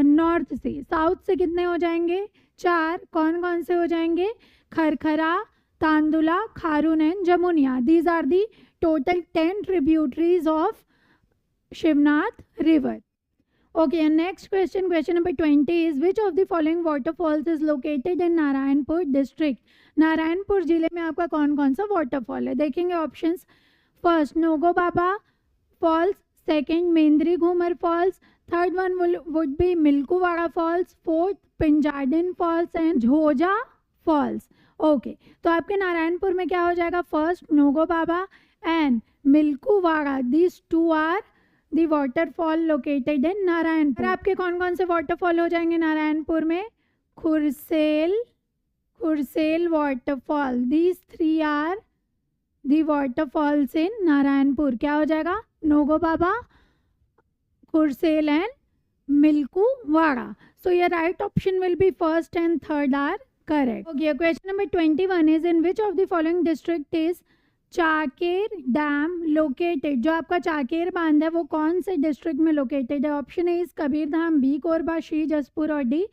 नॉर्थ से। साउथ से कितने हो जाएंगे, 4। कौन कौन से हो जाएंगे, Kharkhara, Tandula, Kharun and Jamuniya. These are the total 10 tributaries of Shivnath river. Okay, and next question, question number 20 is which of the following waterfalls is located in Narayanpur district. Narayanpur जिले में आपका कौन कौन सा वाटरफॉल है, देखेंगे options. First Nogo Baba falls, second Mendri Ghumar falls, third one would be Milkuwada falls, fourth Pinjardan falls and Jhoja falls. Okay, तो आपके नारायणपुर में क्या हो जाएगा, first Nogo Baba and Milkuwada, this 2 are the waterfall located in Narayanpur. आपके कौन कौन से वाटरफॉल हो जाएंगे नारायणपुर में, Khursel, Khursel waterfall, these 3 are the waterfalls in Narayanpur. क्या हो जाएगा, Nogo Baba, Khursel and Milkuwada. So your right option will be first and third are correct. Okay, question number 21 is in which of the following district is Chaker dam located. जो आपका चाकेर बांध है वो कौन से डिस्ट्रिक्ट में लोकेटेड है, option A is Kabirdham, B Korba, C Jashpur और डी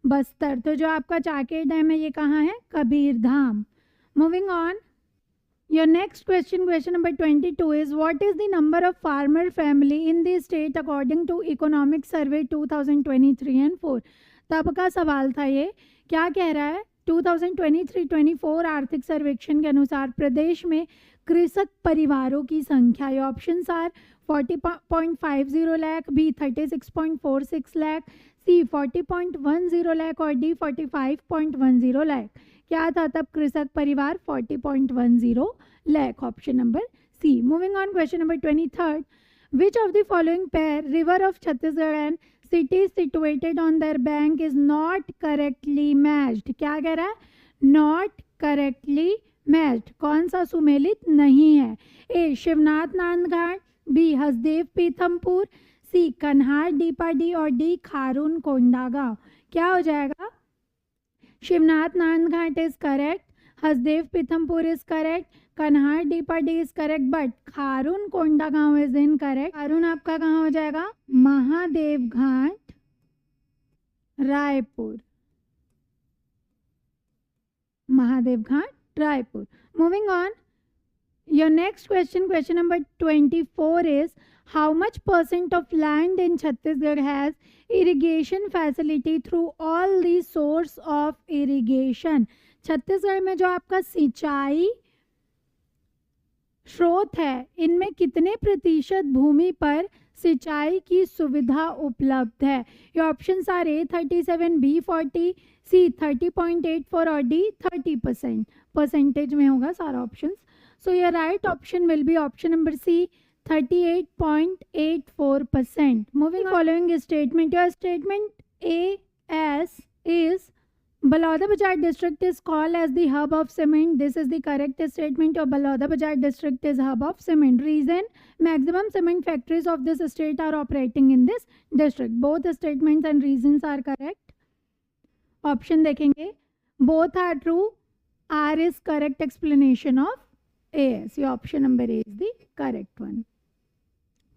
बस्तर। तो जो आपका चाकेर डैम है ये कहाँ है, Kabirdham. Moving on, your next question, question number 22 is what is the number of farmer family in the state according to economic survey 2023 and 4। तब का सवाल था ये, क्या कह रहा है, 2023-24 आर्थिक सर्वेक्षण के अनुसार प्रदेश में कृषक परिवारों की संख्या, ये options are 40.50 lakh, B 36.46 lakh, C 40.10 lakh और डी 45.10 लाख। क्या था तब कृषक परिवार, 40.10 lakh, option number C. Moving on, question number 23, which of the following pair river of Chhattisgarh and cities situated on their bank is not correctly matched। क्या कह रहा है, not correctly matched, कौन सा सुमेलित नहीं है, A Shivnath Nandghat, B Hasdeo Pithampur, C Kanhar Dipadih और डी खारून कोंडागांव। क्या हो जाएगा, Shivnath Nandghat is correct, Hasdeo Pithampur is correct, Kanhar Dipadih is correct, but Kharun Kondagaon is incorrect. Kharun आपका कहाँ हो जाएगा, महादेव घाट, रायपुर, महादेव घाट Raipur. Moving on, your next question, question number 24 is, how much percent of land in Chhattisgarh has irrigation facility through all the source of irrigation? Chhattisgarh में जो आपका सिंचाई स्रोत है, इनमें कितने प्रतिशत भूमि पर सिंचाई की सुविधा उपलब्ध है? ये options are A 37, B 40, C 30.84 और डी 30%. परसेंटेज में होगा सारा options. So your right option will be option number C 38.84%. Moving following statement, your statement A as is Balauda Bazar district is called as the hub of cement. This is the correct statement. Your Balauda Bazar district is hub of cement. Reason, maximum cement factories of this state are operating in this district. Both statements and reasons are correct. Option देखेंगे, both are true. R is correct explanation of AS. Your option number A is the correct one.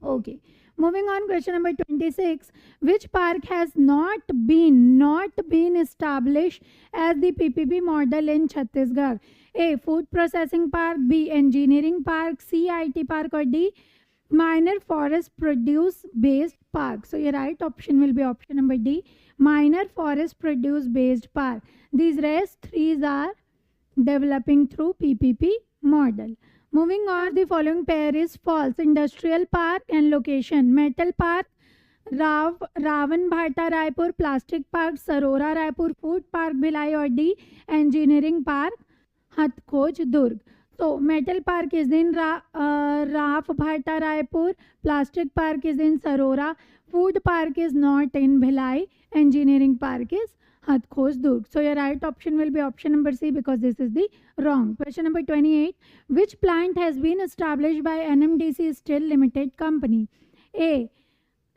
Okay. Moving on, question number 26. Which park has not been established as the PPP model in Chhattisgarh? A. Food processing park, B. Engineering park, C. IT park or D. Minor forest produce based park. So your right option will be option number D. Minor forest produce based park. These rest three are developing through PPP model. Moving on, the following pair is false. Industrial park and location. Metal park, Ravan Bhata Raipur. Plastic park, Sarora Raipur. Food park, Bhilai or D. Engineering park, Hatkoj Durg. So, metal park is in Raf Bhata Raipur. Plastic park is in Sarora. Food park is not in Bhilai. Engineering park is Hatkoj Durg. So your right option will be option number C because this is the wrong. Question number 28. Which plant has been established by NMDC Steel Limited Company? A.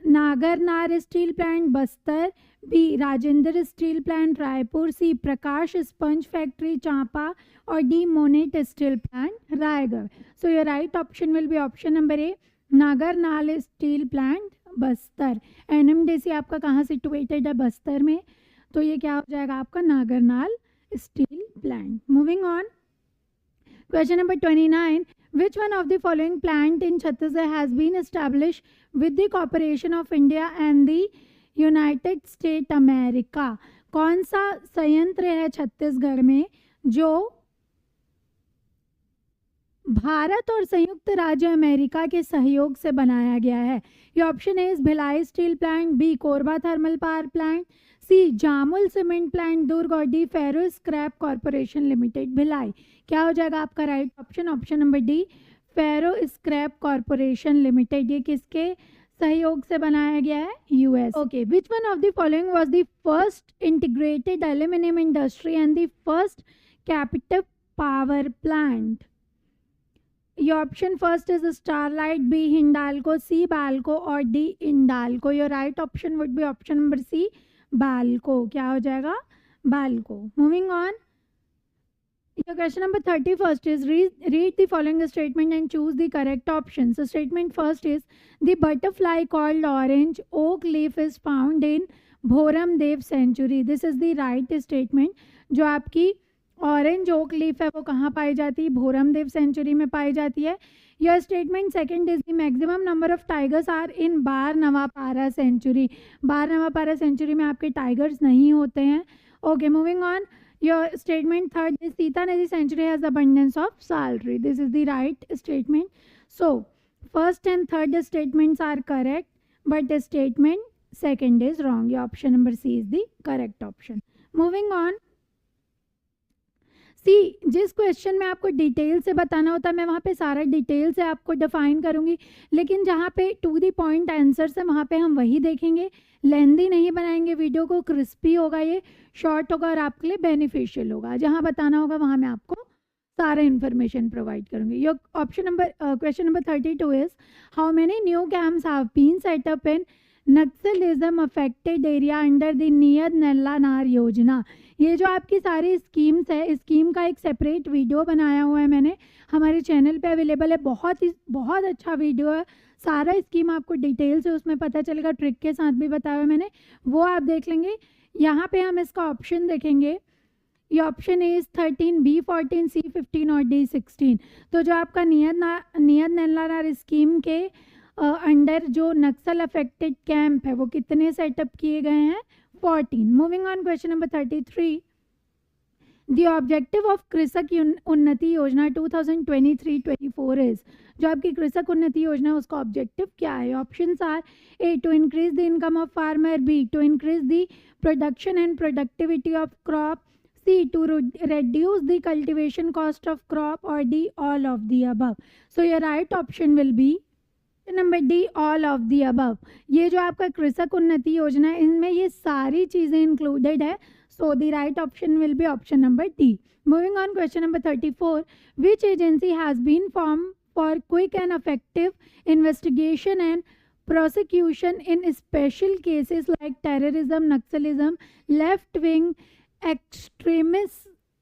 Nagarnar Steel Plant, Bastar. B. Rajendra Steel Plant, Raipur. C. Prakash Sponge Factory, Champa. Or D. Monnet Steel Plant, Raigarh. So your right option will be option number A. Nagarnar Steel Plant, Bastar. NMDC आपका कहाँ situated है? बस्तर में. तो ये क्या हो जाएगा आपका? Nagarnar steel plant. Moving on, question number 29. Which one of the following plant in Chhattisgarh has been establish with the corporation of India and the United State America? कौन सा संयंत्र है छत्तीसगढ़ में जो भारत और संयुक्त राज्य अमेरिका के सहयोग से बनाया गया है? ये ऑप्शन है Bhilai steel plant, B Korba thermal power plant, C Jamul cement plant Durg और D ferro scrap corporation limited Bhilai. क्या हो जाएगा आपका right option? Option number D ferro scrap corporation limited. ये किसके सहयोग से बनाया गया है? US. Okay. Which one of the following was the first integrated aluminium industry and the first capacitive power plant? Your option first is Starlight, B Hindalco, C Balco और D Indalco. Your right option would be option number C Balco. क्या हो जाएगा? Balco. Moving on, your question number 31st is read the following statement and choose the correct option. So statement first is the butterfly called orange oak leaf is found in Bhoram Dev Sanctuary. This is the right statement. जो आपकी orange okay leaf है वो कहाँ पाई जाती है? भोरम देव century में पाई जाती है. Your statement second is the maximum number of tigers are in Barnawapara sanctuary. Barnawapara sanctuary में आपके टाइगर्स नहीं होते हैं. Okay. Moving on, your statement third is Sitanadi sanctuary has abundance of sal tree. This is the right statement. So first and third statements are correct but statement second is wrong. Your option number C is the correct option. Moving on, C जिस question में आपको detail से बताना होता है मैं वहाँ पे सारा डिटेल से आपको डिफाइन करूँगी, लेकिन जहाँ पे टू द पॉइंट आंसर्स है वहाँ पे हम वही देखेंगे. लेंदी नहीं बनाएंगे वीडियो को, क्रिस्पी होगा, ये शॉर्ट होगा और आपके लिए बेनिफिशियल होगा. जहाँ बताना होगा वहाँ मैं आपको सारा इन्फॉर्मेशन प्रोवाइड करूँगी. Your option number question number 32 is how many new camps have been set up in naxalism affected area under the Niyad नल्ला नार योजना? ये जो आपकी सारी स्कीम्स है, स्कीम का एक सेपरेट वीडियो बनाया हुआ है मैंने, हमारे चैनल पे अवेलेबल है. बहुत अच्छा वीडियो है. सारा स्कीम आपको डिटेल से उसमें पता चलेगा, ट्रिक के साथ भी बताया हुआ मैंने, वो आप देख लेंगे. यहाँ पे हम इसका ऑप्शन देखेंगे. ये ऑप्शन ए इज 13, बी 14, सी 15 और डी 16। तो जो आपका नियत नालानार स्कीम के अंडर जो नक्सल अफेक्टेड कैंप है वो कितने सेटअप किए गए हैं? 14। Moving on, question number 33। The objective of कृषक उन्नति योजना 2023-24 इज, जो आपकी कृषक उन्नति योजना है उसका ऑब्जेक्टिव क्या है? Options are A to increase the income of farmer, B to increase the production and productivity of crop, C to reduce the cultivation cost of crop, or D all of the above. So your right option will be number D, all of the above. ये जो आपका कृषक उन्नति योजना है इनमें ये सारी चीज़ें इंक्लूडेड है, so the right option will be option number D. Moving on, question number 34। Which agency has been form for quick and effective investigation and prosecution in special cases like terrorism, Naxalism, left-wing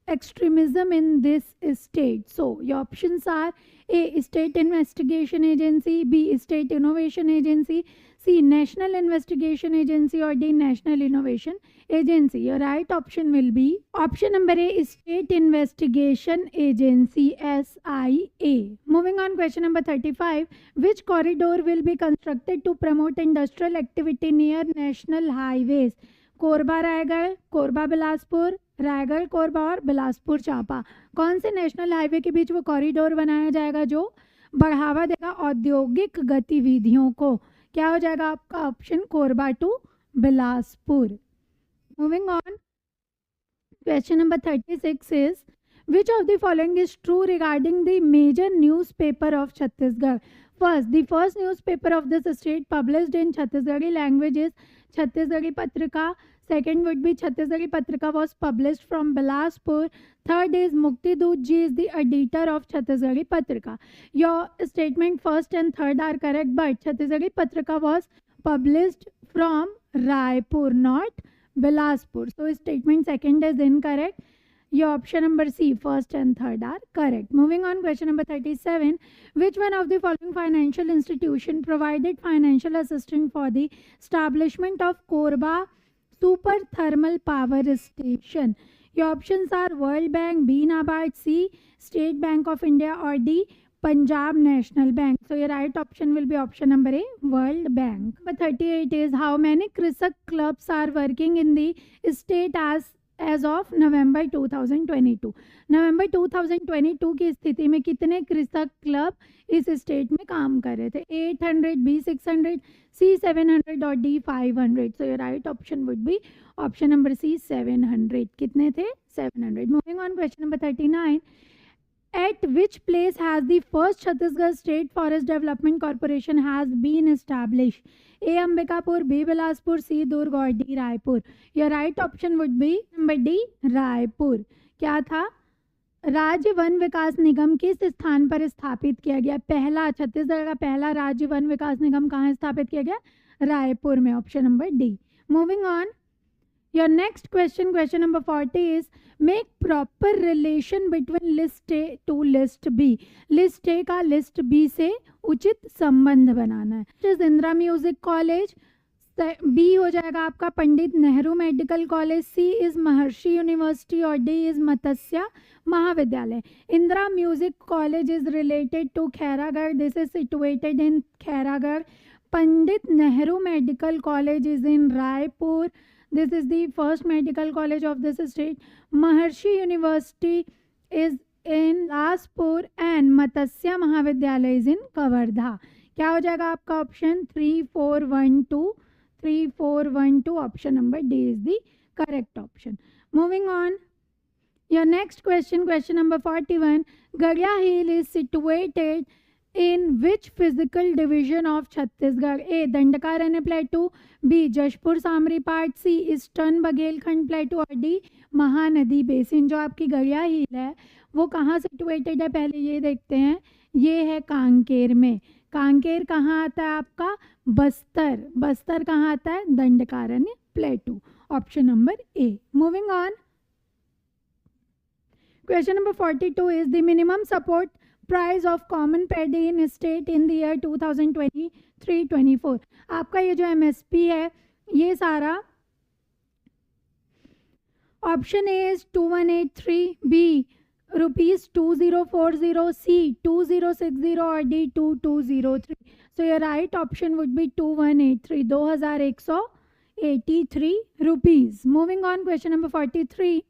extremism in this state? So your options are A, State Investigation Agency, B, State Innovation Agency, C, National Investigation Agency, or D, National Innovation Agency. Your right option will be option number A, State Investigation Agency, SIA. Moving on, question number 35. Which corridor will be constructed to promote industrial activity near national highways? Korba Raigarh, Korba Bilaspur, Raigarh Korba और बिलासपुर चांपा। कौन से national highway के बीच वो corridor बनाया जाएगा जो बढ़ावा देगा औद्योगिक गतिविधियों को? क्या हो जाएगा आपका option? Korba to Bilaspur. Moving on, question number 36 is which of the following is true regarding the major newspaper of Chhattisgarh? First, the first newspaper of this state published in Chhattisgarhi language is Chhattisgarhi Patrika. Second would be Chhattisgarhi Patrika was published from Bilaspur. Third is Mukti Doot ji is the editor of Chhattisgarhi Patrika. Your statement first and third are correct, but Chhattisgarhi Patrika was published from Raipur, not Bilaspur. So statement second is incorrect. Your option number C, first and third are correct. Moving on, question number 37. Which one of the following financial institution provided financial assistance for the establishment of Korba Super Thermal Power Station? Your options are World Bank, B, NABARD, C, State Bank of India, or D, Punjab National Bank. So your right option will be option number A, World Bank. Number 38 is how many Krisak clubs are working in the state as of November 2022? नवंबर 2022 की स्थिति में कितने कृषक club इस state में काम कर रहे थे? 800, B 600, C 700 और D 500. So your right option would be option number C, 700. कितने थे? 700. Moving on, question number 39. At which place has the first Chhattisgarh State Forest Development Corporation has been established? A, Ambikapur, B, Bilaspur, C, Durg और D, Raipur. Your right option would be number D, Raipur. क्या था? राज्य one विकास निगम किस स्थान पर स्थापित किया गया? पहला, छत्तीसगढ़ का पहला राज्य वन विकास निगम कहाँ स्थापित किया गया? रायपुर में। Option number D. Moving on, your next question, question number 40 is make proper relation between list A to list B. List A का list B से उचित संबंध बनाना है। इंदिरा म्यूजिक कॉलेज, बी हो जाएगा आपका Pandit Nehru medical college, C is Maharshi university और D is Matsya Mahavidyalaya. Indira music college is related to Khairagarh, this is situated in Khairagarh. Pandit Nehru medical college is in Raipur, this is the first medical college of this state. Maharshi University is in Bilaspur and Matsya Mahavidyalaya is in Kavardha. क्या हो जाएगा आपका option? 3412, 3412. Option number D is the correct option. Moving on, your next question, question number 41. Gadiya hill is situated in which physical division of Chhattisgarh? A, Dandakaranya Plateau, B, Jashpur Samri Part, C, Eastern Bagelkhand Plateau और D, Mahanadi basin. जो आपकी गड़िया हिल है वो कहाँ situated है पहले ये देखते हैं। ये है कांकेर में। कांकेर कहाँ आता है आपका? बस्तर। बस्तर कहाँ आता है? Dandakaranya प्लेटू। Option number A. Moving on, question number 42 is the minimum support price of common paddy in state in the year 2023-24। आपका ये जो एमएसपी है ये सारा Option A is 2183, B rupees 2040, C 2060 or D 2203. So your right option would be 2183, 2183 rupees. Moving on, question number 43.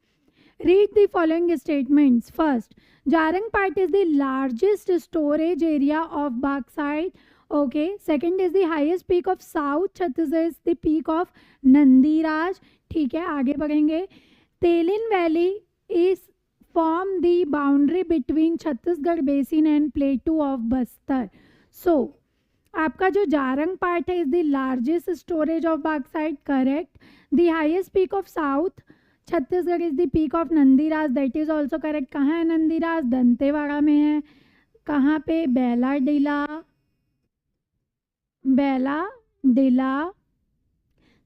Read the following statements. First, Jarangpat is the largest storage area of bauxite. Okay. Second is the highest peak of South Chhattisgarh is the peak of Nandiraj. ठीक है, आगे बढ़ेंगे. Telin Valley is form the boundary between Chhattisgarh Basin and Plateau of Bastar. So, आपका जो Jarang part है is the largest storage of bauxite. Correct. The highest peak of south Chhattisgarh is the peak of Nandiraj. That is also correct. कहाँ है नंदीराज? दंतेवाड़ा में है. कहाँ पे? Bailadila.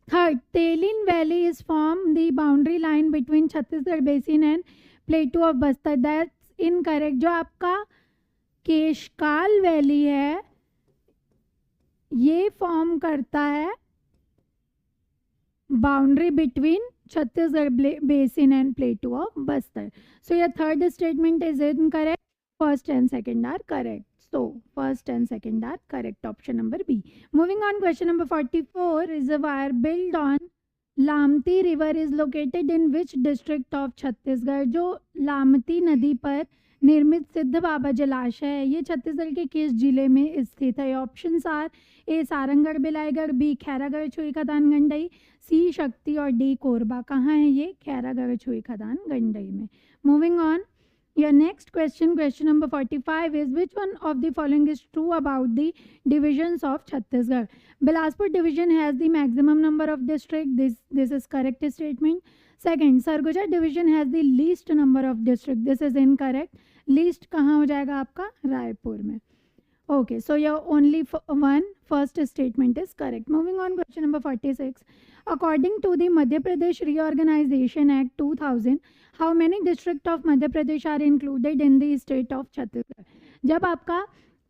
Third, Telin valley is form the boundary line between Chhattisgarh basin and plateau of Bastar. That's incorrect. जो आपका Keshkal valley है ये फॉर्म करता है boundary between Chhattisgarh basin and plateau of Bastar. So your third statement is incorrect. First and second are correct. So first and second are correct. Option number B. Moving on, question number 44. Reservoir built on Lamti river is located in which district of Chhattisgarh? जो लामती नदी पर निर्मित सिद्ध बाबा जलाशय है ये छत्तीसगढ़ के किस जिले में स्थित है? Options are A Sarangarh Bilaigarh, B Khairagarh Chhuikhadan Gandai, सी शक्ति और डी कोरबा. कहाँ है ये? खैरागढ़ छुई खदान गंडई में. Moving on, your next question number 45 is which one of the following is true about the divisions of Chhattisgarh? Bilaspur division has the maximum number of district. This is correct statement. Second, Sarguja division has the least number of district. This is incorrect. Least कहाँ हो जाएगा आपका? रायपुर में. Okay, so your only one first statement is correct. Moving on, question number 46. According to the Madhya Pradesh Reorganization Act 2000, how many districts of Madhya Pradesh are included in the state of Chhattisgarh? जब आपका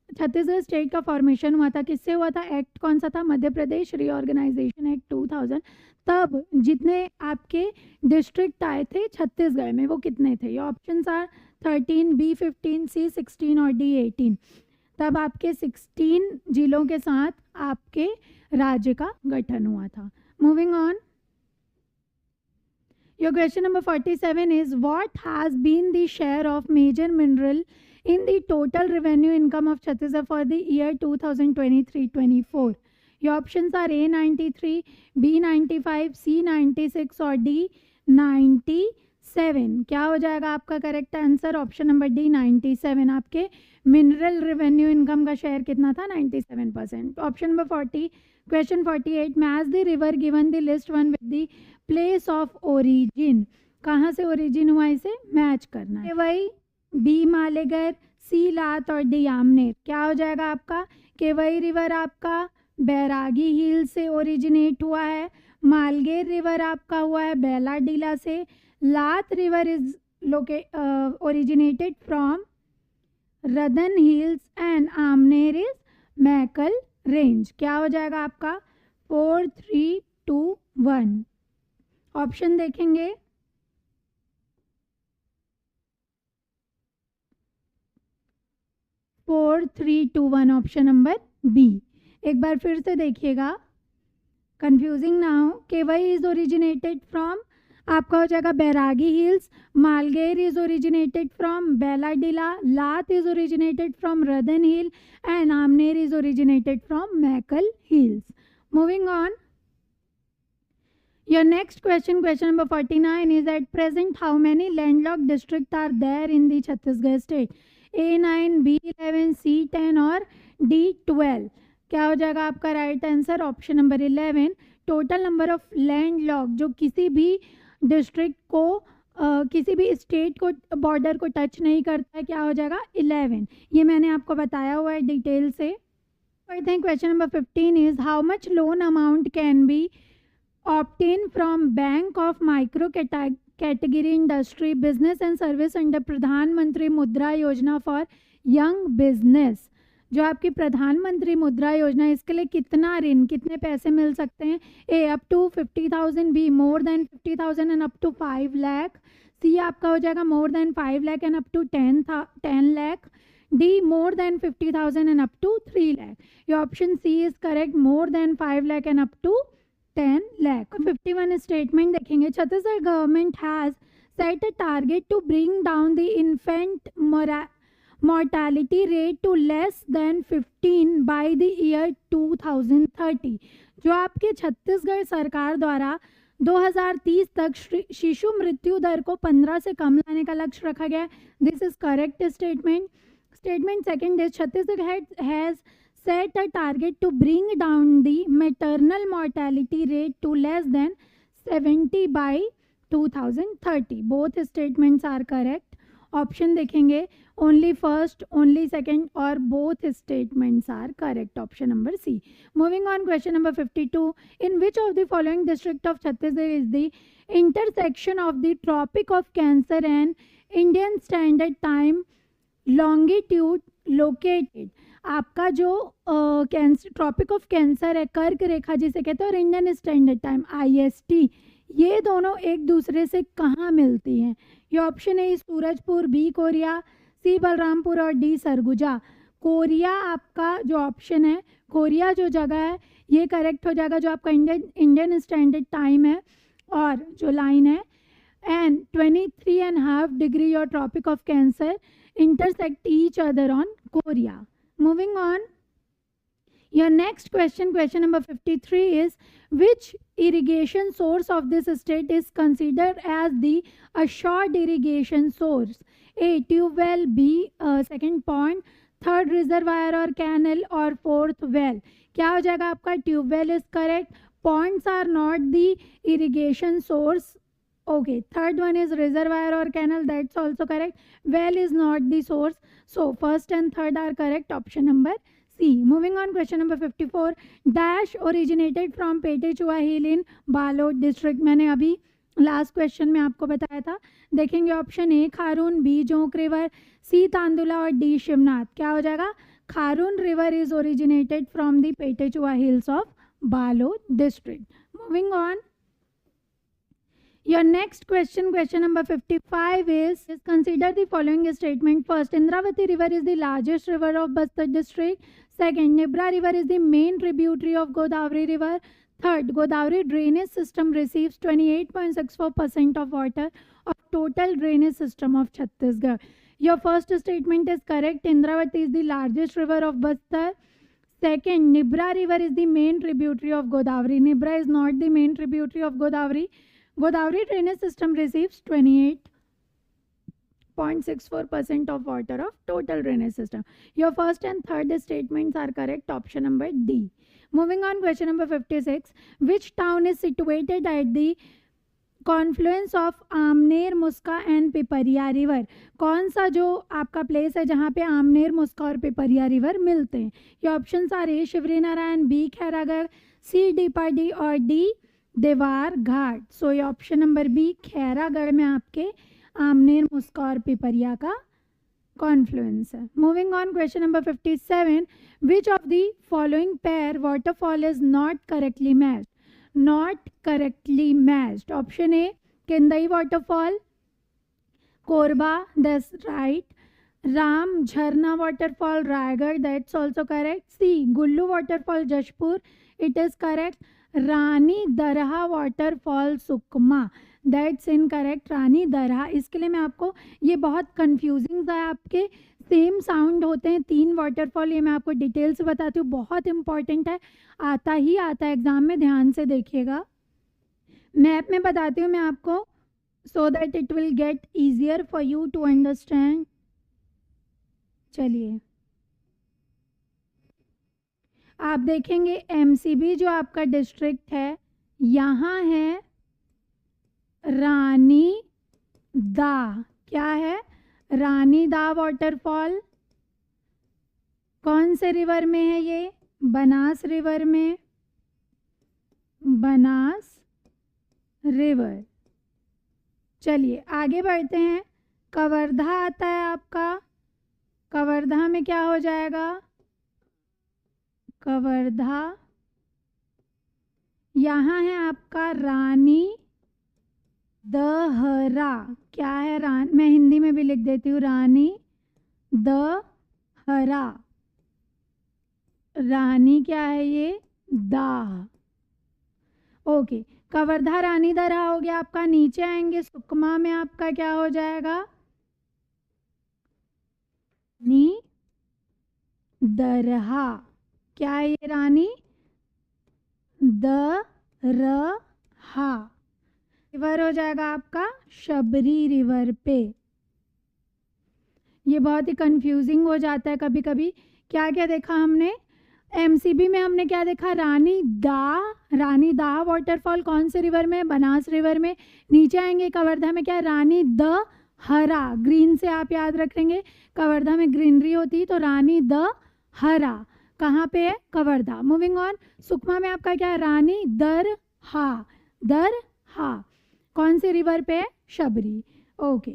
Chhattisgarh state का formation हुआ था किससे हुआ था? Act कौन सा था? Madhya Pradesh reorganisation act 2000. तब जितने आपके डिस्ट्रिक्ट आए थे छत्तीसगढ़ में वो कितने थे? ये ऑप्शंस आर 13, बी 15, सी 16 और डी 18. तब आपके 16 जिलों के साथ आपके राज्य का गठन हुआ था. Moving on, your question number 47 is what has been the share of major mineral in the total revenue income of Chhattisgarh for the year 2023-24. Your options are A 93, B 95, C 96 और D 97. क्या हो जाएगा आपका correct answer? Option number D 97. आपके mineral revenue income का share कितना था? 97%. Option number 40, question 48. Match the river given the list one with the place of origin. कहाँ से ओरिजिन हुआ इसे मैच करना है. वही बी मालेगर, सी लात और डी आमनेर. क्या हो जाएगा आपका? केवई रिवर आपका बैरागी हिल से ओरिजिनेट हुआ है. मालगेर रिवर आपका हुआ है बेला डीला से. Lat river is originated from Radan hills and Amner is Maikal range. क्या हो जाएगा आपका? 4, 3, 2, 1. ऑप्शन देखेंगे. 4, 3, 2, 1. Option number B. एक बार फिर से देखिएगा, कंफ्यूजिंग ना हो. केवई इज ओरिजिनेटेड फ्रॉम आपका हो जाएगा Bairagi hills. Malger is originated from Bailadila. Lat is originated from Radan hill and Amner is originated from Maikal hills. Moving on, your next question number 49 is at present how many landlocked districts are there in the Chhattisgarh state? A9, B11, C10 और D12. क्या हो जाएगा आपका right answer? Option number 11. Total number of land lock जो किसी भी district को किसी भी स्टेट को बॉर्डर को टच नहीं करता है क्या हो जाएगा? 11. ये मैंने आपको बताया हुआ है डिटेल से. I think question number 15 is how much loan amount can be obtained from Bank of Micro Category Industry Business and Service under Pradhan Mantri Mudra Yojana for Young Business. जो आपकी प्रधानमंत्री मुद्रा योजना है, इसके लिए कितना ऋण, कितने पैसे मिल सकते हैं? A up to 50,000, B more than 50,000 and up to 5 lakh, C आपका हो जाएगा more than 5 lakh and up to 10 lakh, D more than 50,000 and up to 3 lakh. Your option C is correct, more than 5 lakh and up to 10 lakh. 51 statement देखेंगे, Chhattisgarh government has set a target to bring down the infant mortality rate to less than 15 by the year 2030। जो आपके छत्तीसगढ़ सरकार द्वारा 2030 तक शिशु मृत्यु दर को 15 से कम लाने का लक्ष्य रखा गया है। This is correct statement. Statement second is Chhattisgarh has set a target to bring down the maternal mortality rate to less than 70 by 2030। both statements are correct। Option देखेंगे, ओनली फर्स्ट, ओनली सेकंड और both statements are correct, option number C. Moving on, question number 52, in which of the following district of Chhattisgarh is the intersection of the tropic of cancer and Indian standard time longitude located? आपका जो cancer, tropic of cancer है, कर्क रेखा जिसे कहते हैं, और Indian standard time IST, ये दोनों एक दूसरे से कहाँ मिलती हैं? ये ऑप्शन है सूरजपुर, बी कोरिया, सी बलरामपुर और डी सरगुजा। कोरिया आपका जो ऑप्शन है, कोरिया जो जगह है ये करेक्ट हो जाएगा, जो आपका इंडियन स्टैंडर्ड टाइम है और जो लाइन है, एंड 23.5 डिग्री और tropic of cancer intersect each other on Korea. Moving on, your next question, question number 53 is, which irrigation source of this state is considered as the assured irrigation source? A, tube well, B, second pond, third reservoir or canal, or fourth well? क्या हो जाएगा आपका? Tube well is correct, ponds are not the irrigation source. Okay, third one is reservoir or canal, that's also correct. Well is not the source, so first and third are correct, option number C. Moving on, question number 54, dash originated from Pete Chua Hill in Balod district। मैंने अभी last question में आपको बताया था। देखेंगे option A Kharun, B Jonk river, C Tandula और D Shivnath. क्या हो जाएगा? Kharun river is originated from the Petechua hills of Balod district. Moving on, your next question, question number 55 is consider the following statement. First, Indravati river is the largest river of Bastar district. Second, Nibra river is the main tributary of Godavari river. Third, Godavari drainage system receives 28.64% of water of total drainage system of Chhattisgarh. Your first statement is correct. Indravati is the largest river of Bastar. Second, Nibra river is the main tributary of Godavari. Nibra is not the main tributary of Godavari. Godavari drainage system receives 28.64% of water of total drainage system. Your first and third statements are correct, option number D. Moving on, question number 56, which town is situated at the confluence of Amner, Muska and Pipariya river? कौन सा जो आपका place है जहाँ पे आमनेर, मुस्का और Pipariya river मिलते हैं? ये ऑप्शंस आ रही है शिवरी नारायण, बी खैरागढ़, सी डीपाडी और डी देवार घाट। सो ये ऑप्शन नंबर बी खैरागढ़ में आपके आमनेर, मुस्का और पिपरिया का कॉन्फ्लुएंस है। Moving on, question number 57, which of the following pair waterfall is not correctly matched? Not correctly matched, option A Kendai waterfall, Korba, that's right. Ram Jharna waterfall Raigarh, that's also correct. C Gullu waterfall Jashpur, it is correct. Rani Darha waterfall Sukma, that's incorrect. Rani Darha, इसके लिए मैं आपको, ये बहुत confusing है, आपके same sound होते हैं 3 वाटरफॉल, ये मैं आपको डिटेल से बताती हूँ, बहुत इंपॉर्टेंट है, आता ही आता है एग्जाम में, ध्यान से देखिएगा। मैप में बताती हूँ मैं आपको, so that it will get easier for you to understand. चलिए, आप देखेंगे MCB जो आपका डिस्ट्रिक्ट है, यहाँ है रानी दा। क्या है? रानी दा वाटरफॉल। कौन से रिवर में है ये? बनास रिवर में, बनास रिवर। चलिए आगे बढ़ते हैं। कवर्धा आता है आपका, कवर्धा में क्या हो जाएगा? कवर्धा। यहाँ है आपका रानी दहरा। क्या है? मैं हिंदी में भी लिख देती हूँ, रानी दहरा। रानी क्या है ये? दाह। ओके, कवर्धा रानी दरहा हो गया आपका। नीचे आएंगे सुकमा में आपका क्या हो जाएगा? रानी दरहा। क्या है ये? रानी दरहा। रिवर हो जाएगा आपका शबरी रिवर पे। ये बहुत ही कंफ्यूजिंग हो जाता है कभी कभी। क्या क्या देखा हमने एमसीबी में? हमने क्या देखा? रानी दा वाटरफॉल कौन से रिवर में? बनास रिवर में। नीचे आएंगे कवर्धा में क्या? रानी द हरा। ग्रीन से आप याद रखेंगे, कवर्धा में ग्रीनरी होती है, तो रानी द हरा कहाँ पे है? कवर्धा। मूविंग ऑन, सुकमा में आपका क्या है? रानी दरहा। कौन से रिवर पे है? शबरी। ओके,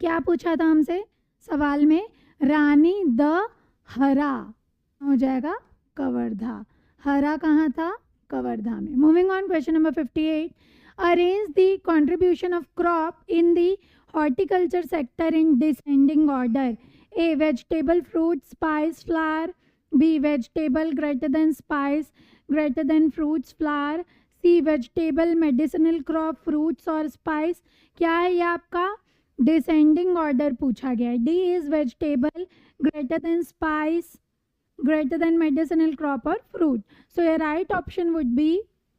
क्या पूछा था हमसे सवाल में? रानी द हरा हो जाएगा कवर्धा। हरा कहाँ था? कवर्धा में। Moving on, question number 58, arrange the contribution of crop in the horticulture sector in descending order. A vegetable, fruit, spice, flower. B vegetable greater than spice, greater than fruits, flower. C vegetable, medicinal crop, fruits और spice. क्या है ये आपका? Descending order पूछा गया है। D is vegetable, greater than spice, greater than medicinal crop or fruit. So your right option would be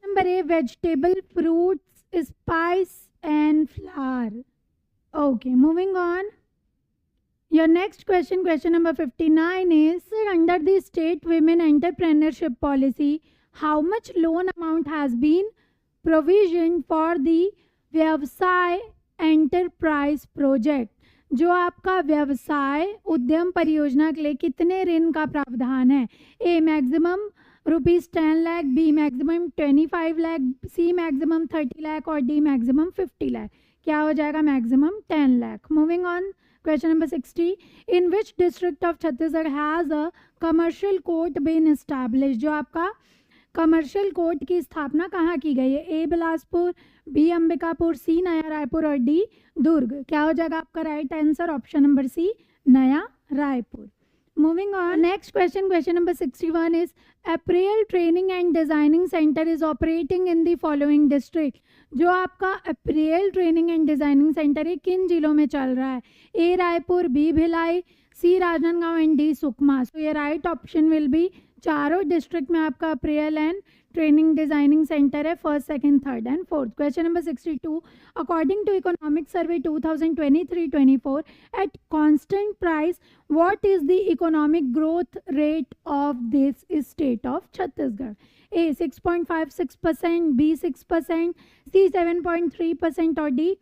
number A, vegetable, fruits, spice and flower. Okay, moving on. Your next question, question number 59 is, under the state women entrepreneurship policy, how much loan amount has been provisioned for the Vyavsay Enterprise Project? जो आपका व्यवसाय उद्यम परियोजना के लिए कितने ऋण का प्रावधान है? A maximum ₹10 lakh, B maximum 25 lakh, C maximum 30 lakh और डी मैक्सिमम 50 लाख। क्या हो जाएगा? Maximum 10 lakh. Moving on, question number 60, in which district of Chhattisgarh has a commercial court been establish? जो आपका कमर्शियल कोर्ट की स्थापना कहाँ की गई है? A Bilaspur, B Ambikapur, C Naya Raipur और डी दुर्ग। क्या हो जाएगा आपका right answer? Option number C, Naya Raipur. Moving on, next question, question number 61 is, apparel training and designing centre is operating in the following district. जो आपका apparel training and designing centre है किन जिलों में चल रहा है? A Raipur, B Bhilai, C Rajnandgaon and D Sukma. So ये राइट ऑप्शन विल बी, चारों डिस्ट्रिक्ट में आपका apparel and training designing centre है, first, second, third and fourth. Question number 62, according to economic survey 2023-24 at constant price what is the economic growth rate of this state of Chhattisgarh? A 6.56%, B 6%, C 7.3% और D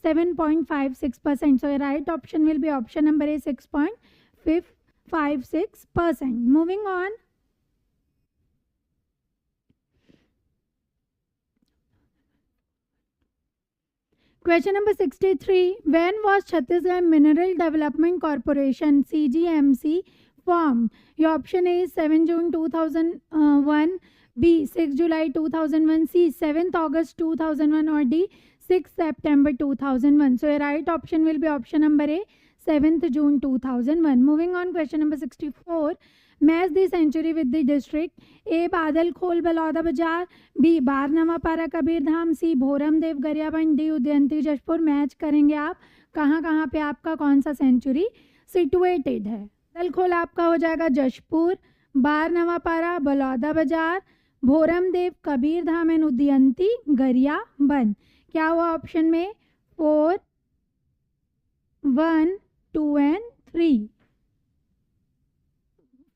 7.56%. So right option will be option number A, 6.56%. Moving on. Question number 63. When was Chhattisgarh Mineral Development Corporation CGMC formed? Your option A is 7 June 2001, B 6 July 2001, C 7th August 2001 or D 6 September 2001. So your right option will be option number A, 7th June 2001. Moving on, question number 64. Match the century with the district. A बादल खोल बलौदा बाजार, B बारनवा पारा कबीर धाम, सी भोरम देव Gariaband, D उदयंती Jashpur. Match करेंगे आप कहाँ कहाँ पे आपका कौन सा सेंचुरी सिचुएटेड है। बादल खोल आपका हो जाएगा जशपुर, बारनवा पारा बलौदा बाजार, भोरम देव कबीर धाम एंड उदयंती गरियाबंद। क्या हुआ ऑप्शन में? 4, 1, 2 and 3।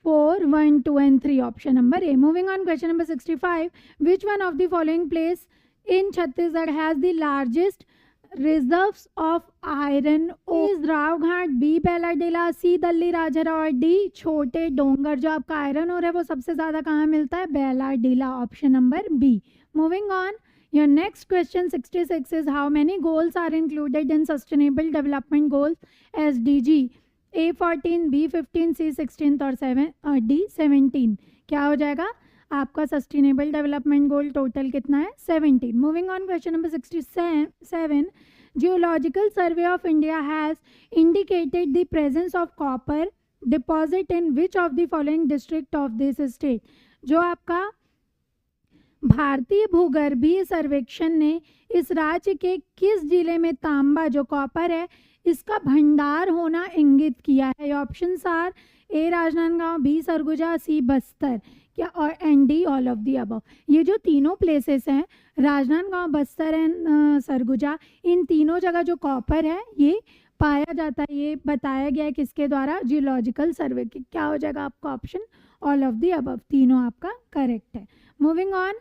4, 1, 2 and 3, option number A. Moving on, question number 65. Which one of the following place in Chhattisgarh has the largest reserves of iron ore? Is Rawghat, B Bailadila, C Dalli Rajhara और D छोटे डोंगर। जो आपका आयरन ओर है वो सबसे ज़्यादा कहाँ मिलता है? Bailadila, option number B. Moving on, your next question 66 is, how many goals are included in Sustainable Development Goals SDG? A14, B15, C16 और D17 क्या हो जाएगा आपका सस्टेनेबल डेवलपमेंट गोल टोटल कितना है 17। Moving on question number 67, geological survey of India has indicated the presence of copper deposit in which of the following district of this state. जो आपका भारतीय भूगर्भीय सर्वेक्षण ने इस राज्य के किस जिले में तांबा जो कॉपर है इसका भंडार होना इंगित किया है। Options are A Rajnandgaon, B Surguja, C Bastar क्या और and D all of the above. ये जो तीनों प्लेसेस हैं राजनांदगांव, बस्तर एंड सरगुजा, इन तीनों जगह जो कॉपर है ये पाया जाता है। ये बताया गया है किसके द्वारा जियोलॉजिकल सर्वे के। क्या हो जाएगा आपका option all of the above, तीनों आपका करेक्ट है। Moving on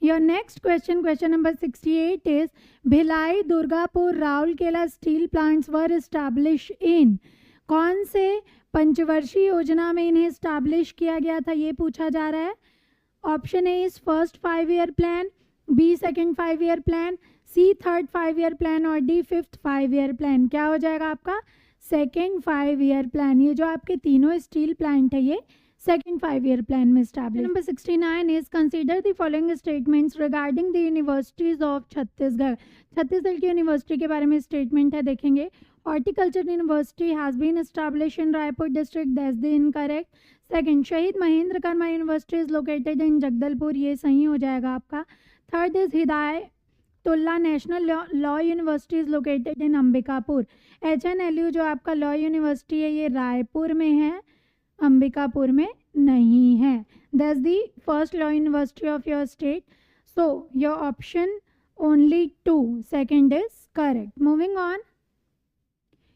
your next question, question number 68 is Bhilai, Durgapur, Rourkela steel plants were establish in. कौन से पंचवर्षीय योजना में इन्हें एस्टैब्लिश किया गया था ये पूछा जा रहा है। Option A is first 5 year plan, B second 5 year plan, C third 5 year plan और डी फिफ्थ 5 ईयर प्लान। क्या हो जाएगा आपका सेकेंड 5 ईयर प्लान। ये जो आपके तीनों स्टील प्लांट है ये सेकेंड 5 ईयर प्लान में establish. Number 69 is consider the following statements regarding the universities of Chhattisgarh. Chhattisgarh की यूनिवर्सिटी के बारे में स्टेटमेंट है, देखेंगे। Horticulture university has been establish in Raipur district, that's the incorrect. Second, Shahid Mahendra Karma university is located in Jagdalpur, ये सही हो जाएगा आपका। Third is Hidayatullah national law university is located in Ambikapur. HNLU जो आपका लॉ यूनिवर्सिटी है ये रायपुर में है, अंबिकापुर में नहीं है। That's the first law university of your state, so your option only 2 second is correct. Moving on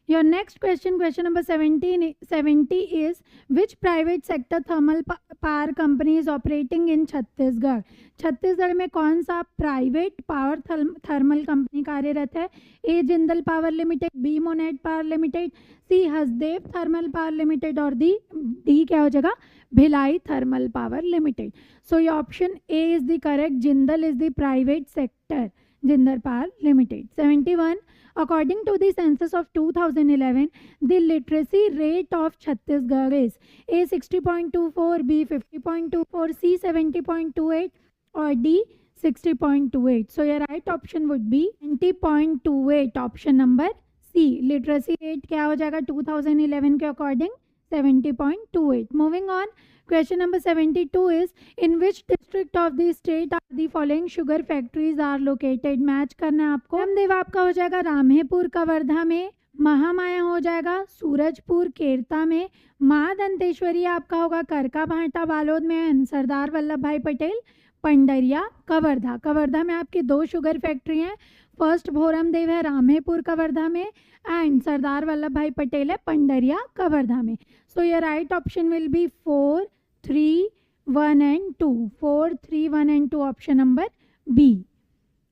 your next question, question number 70 is which private sector thermal power company is operating in Chhattisgarh. Chhattisgarh में कौन सा private power thermal company कार्यरत है। A Jindal power limited, B Monnet power limited, C Hasdeo thermal power limited और D क्या हो जाएगा Bhilai thermal power limited. So your option A is the correct, Jindal is the private sector, Jindal power limited. 71, according to the census of 2011, the literacy rate of Chhattisgarh is A 60.24, B 50.24, C 70.28 or D 60.28. So your right option would be 70.28, option number C. Literacy rate क्या हो जाएगा 2011 के according 70.28. Moving on, question number 72 is in which district of the state are the following sugar factories are located। Match करना है आपको। रामदेव आपका हो जाएगा रामहेपुर कवर्धा में, महामाया हो जाएगा सूरजपुर केरता में, माँ दंतेश्वरी आपका होगा करका भाटा बालोद में, सरदार वल्लभ भाई पटेल पंडरिया कवर्धा। कवर्धा में आपकी 2 शुगर फैक्ट्री हैं, फर्स्ट भोरमदेव है रामहेपुर कवर्धा में एंड सरदार वल्लभ भाई पटेल है पंडरिया कवर्धा में। So your right option will B 4, 3, 1 and 2, 4, 3, 1 and 2, option number B.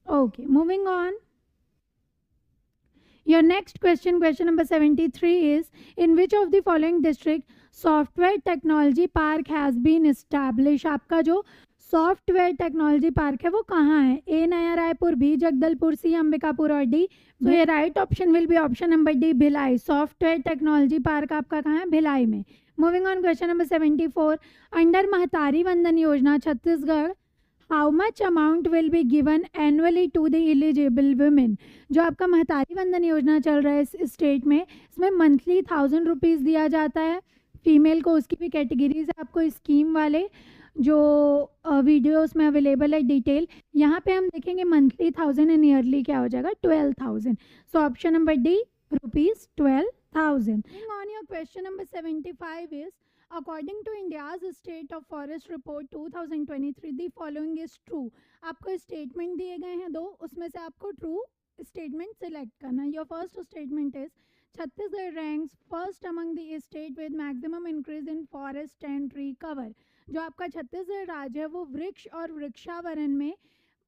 Okay, moving on. Your next question, question number 73 is in which of the following district software technology park has been established। आपका जो software technology park है वो कहाँ है। A Naya Raipur, B Jagdalpur, C Ambikapur और D right option will be option number D Bhilai. Software technology park आपका कहाँ है भिलाई में। Moving on question number 74, under Mahtari Vandan Yojana Chhattisgarh how much amount will be given annually to the eligible women. जो आपका महतारी वंदन योजना चल रहा है इस स्टेट में, इसमें मंथली 1000 रुपीज़ दिया जाता है फीमेल को। उसकी भी कैटेगरीज है आपको स्कीम वाले जो वीडियोस में अवेलेबल है डिटेल। यहाँ पे हम देखेंगे मंथली 1000 एंड ईयरली क्या हो जाएगा 12,000। So option number D ₹12,000। On your question number 75 is according to India's state of forest report 2023 the following is true. आपको स्टेटमेंट दिए गए हैं 2, उसमें से आपको ट्रू स्टेटमेंट सिलेक्ट करना है। Your first statement is Chhattisgarh ranks first among the state with maximum increase in forest and tree cover. जो आपका छत्तीसगढ़ राज्य है वो वृक्ष और वृक्षावरण में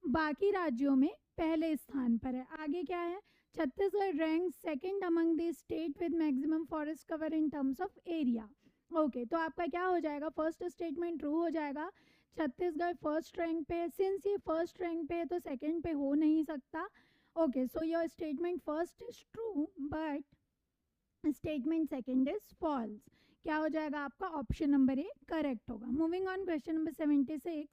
बाकी राज्यों में पहले स्थान पर है। आगे क्या है, Chhattisgarh rank second among the state with maximum forest cover in terms of area. Okay, तो आपका क्या हो जाएगा, फर्स्ट स्टेटमेंट ट्रू हो जाएगा। छत्तीसगढ़ फर्स्ट रैंक पे है, सिंस ये फर्स्ट रैंक पे है तो सेकंड पे हो नहीं सकता। Okay, so your statement first is true but statement second is false. क्या हो जाएगा आपका? ऑप्शन नंबर ए करेक्ट होगा। Moving on, question number 76,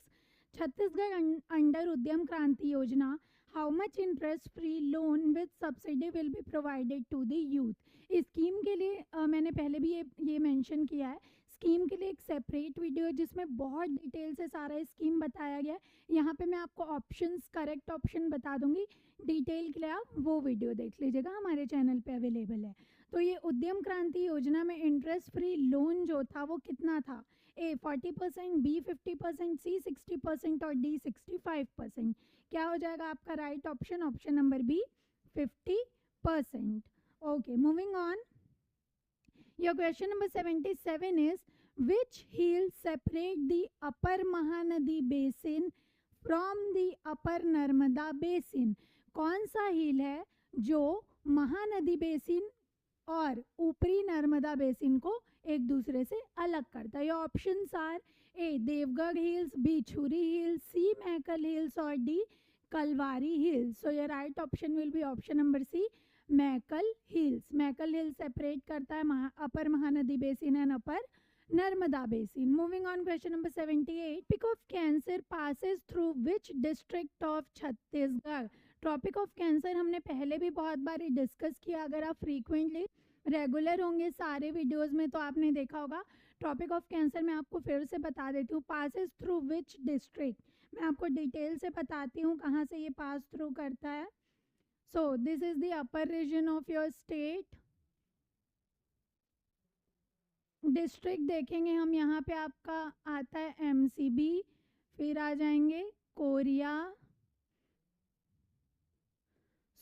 Chhattisgarh under Udyam Kranti Yojana how much interest free loan with subsidy will be provided to the youth. इस scheme के लिए मैंने पहले भी ये मेंशन किया है, स्कीम के लिए एक सेपरेट वीडियो है जिसमें बहुत डिटेल से सारा स्कीम बताया गया है। यहाँ पे मैं आपको ऑप्शंस, करेक्ट ऑप्शन बता दूंगी, डिटेल के लिए आप वो वीडियो देख लीजिएगा, हमारे चैनल पे अवेलेबल है। तो ये उद्यम क्रांति योजना में इंटरेस्ट फ्री लोन जो था वो कितना था? ए 40%, बी 50%, सी 60% और डी 65%। क्या हो जाएगा आपका right option? Option number B 50%। Okay, moving on, your question number 77 is which hill separate the upper Mahanadi basin from the upper Narmada basin. कौन सा हिल है जो महानदी बेसिन और ऊपरी नर्मदा बेसिन को एक दूसरे से अलग करता है? ये options are A Deogarh hills, B Churi hills, C Maikal hills और D Kalvari hills. So your right option will be option number C Maikal hills. Maikal hills separate करता है upper Mahanadi basin and upper Narmada basin. Moving on, question number 78, tropic of cancer passes through which district of Chhattisgarh. Tropic of cancer हमने पहले भी बहुत बार discuss किया, अगर आप frequently regular होंगे सारे वीडियोस में तो आपने देखा होगा। टॉपिक ऑफ कैंसर मैं आपको फिर से बता देती हूँ, पासेस थ्रू विच डिस्ट्रिक्ट। मैं आपको डिटेल से बताती हूँ कहाँ से ये पास थ्रू करता है। So this is the upper region of your state. District देखेंगे हम, यहाँ पे आपका आता है एमसीबी, फिर आ जाएंगे Korea,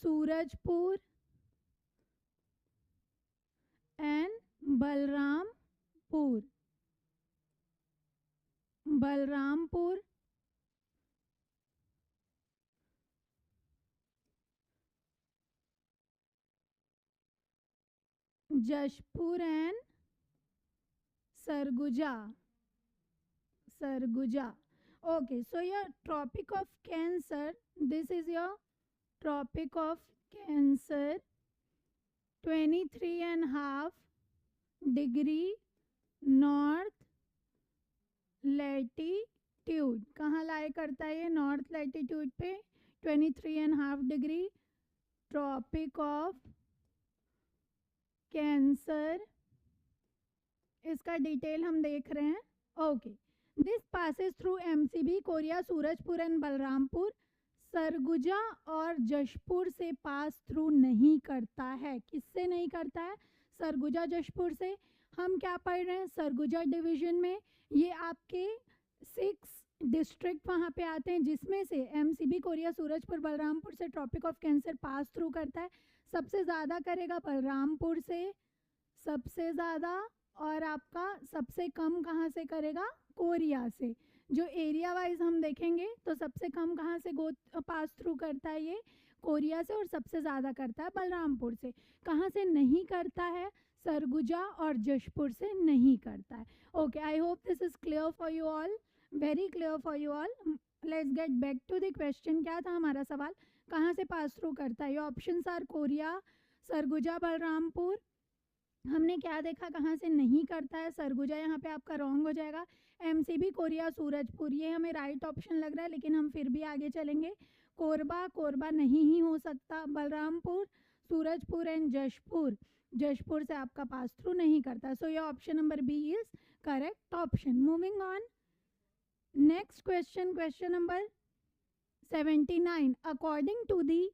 Surajpur and Balrampur. Balrampur, Jashpur and Surguja. Surguja. Okay, so your tropic of Cancer, this is your tropic of Cancer, 23.5 degree north latitude। कहाँ लाई करता है ये? नॉर्थ लैटिट्यूड पे 23.5 डिग्री। ट्रॉपिक ऑफ कैंसर, इसका डिटेल हम देख रहे हैं। Okay, this passes through MCB, Korea, Surajpur and Balrampur. Surguja और जशपुर से पास थ्रू नहीं करता है। किससे नहीं करता है? सरगुजा जशपुर से। हम क्या पढ़ रहे हैं? सरगुजा डिवीजन में ये आपके 6 डिस्ट्रिक्ट वहाँ पे आते हैं जिसमें से एमसीबी, कोरिया, सूरजपुर, बलरामपुर से tropic of cancer pass through करता है। सबसे ज़्यादा करेगा बलरामपुर से, सबसे ज़्यादा, और आपका सबसे कम कहाँ से करेगा? कोरिया से। जो एरिया वाइज हम देखेंगे तो सबसे कम कहाँ से पास थ्रू करता है ये? कोरिया से, और सबसे ज़्यादा करता है बलरामपुर से। कहाँ से नहीं करता है? सरगुजा और जशपुर से नहीं करता है। Okay, I hope this is clear for you all, very clear for you all. Let's get back to the question. क्या था हमारा सवाल? कहाँ से पास थ्रू करता है? ये ऑप्शंस आर कोरिया, सरगुजा, बलरामपुर। हमने क्या देखा कहाँ से नहीं करता है? सरगुजा, यहाँ पे आपका रॉन्ग हो जाएगा। एमसीबी, कोरिया, सूरजपुर, ये हमें राइट ऑप्शन लग रहा है, लेकिन हम फिर भी आगे चलेंगे। कोरबा, कोरबा नहीं ही हो सकता। बलरामपुर, सूरजपुर एंड जशपुर, जशपुर से आपका पास थ्रू नहीं करता। सो ये option number B is correct option. Moving on, next question, question number 79, according to the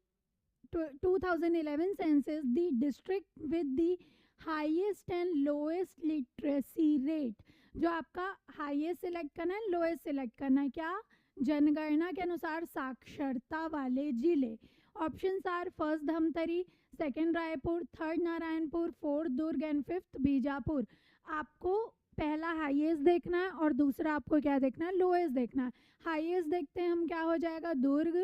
2011 census, the district with the highest and lowest literacy rate. जो आपका हाईएस्ट सिलेक्ट करना है, lowest select करना है, क्या? जनगणना के अनुसार साक्षरता वाले जिले। Options are first Dhamtari, second Raipur, third Narayanpur, fourth Durg and fifth Bijapur. आपको पहला हाईएस्ट देखना है और दूसरा आपको क्या देखना है? लोएस्ट देखना है। हाईएस्ट देखते हैं हम, क्या हो जाएगा? दुर्ग,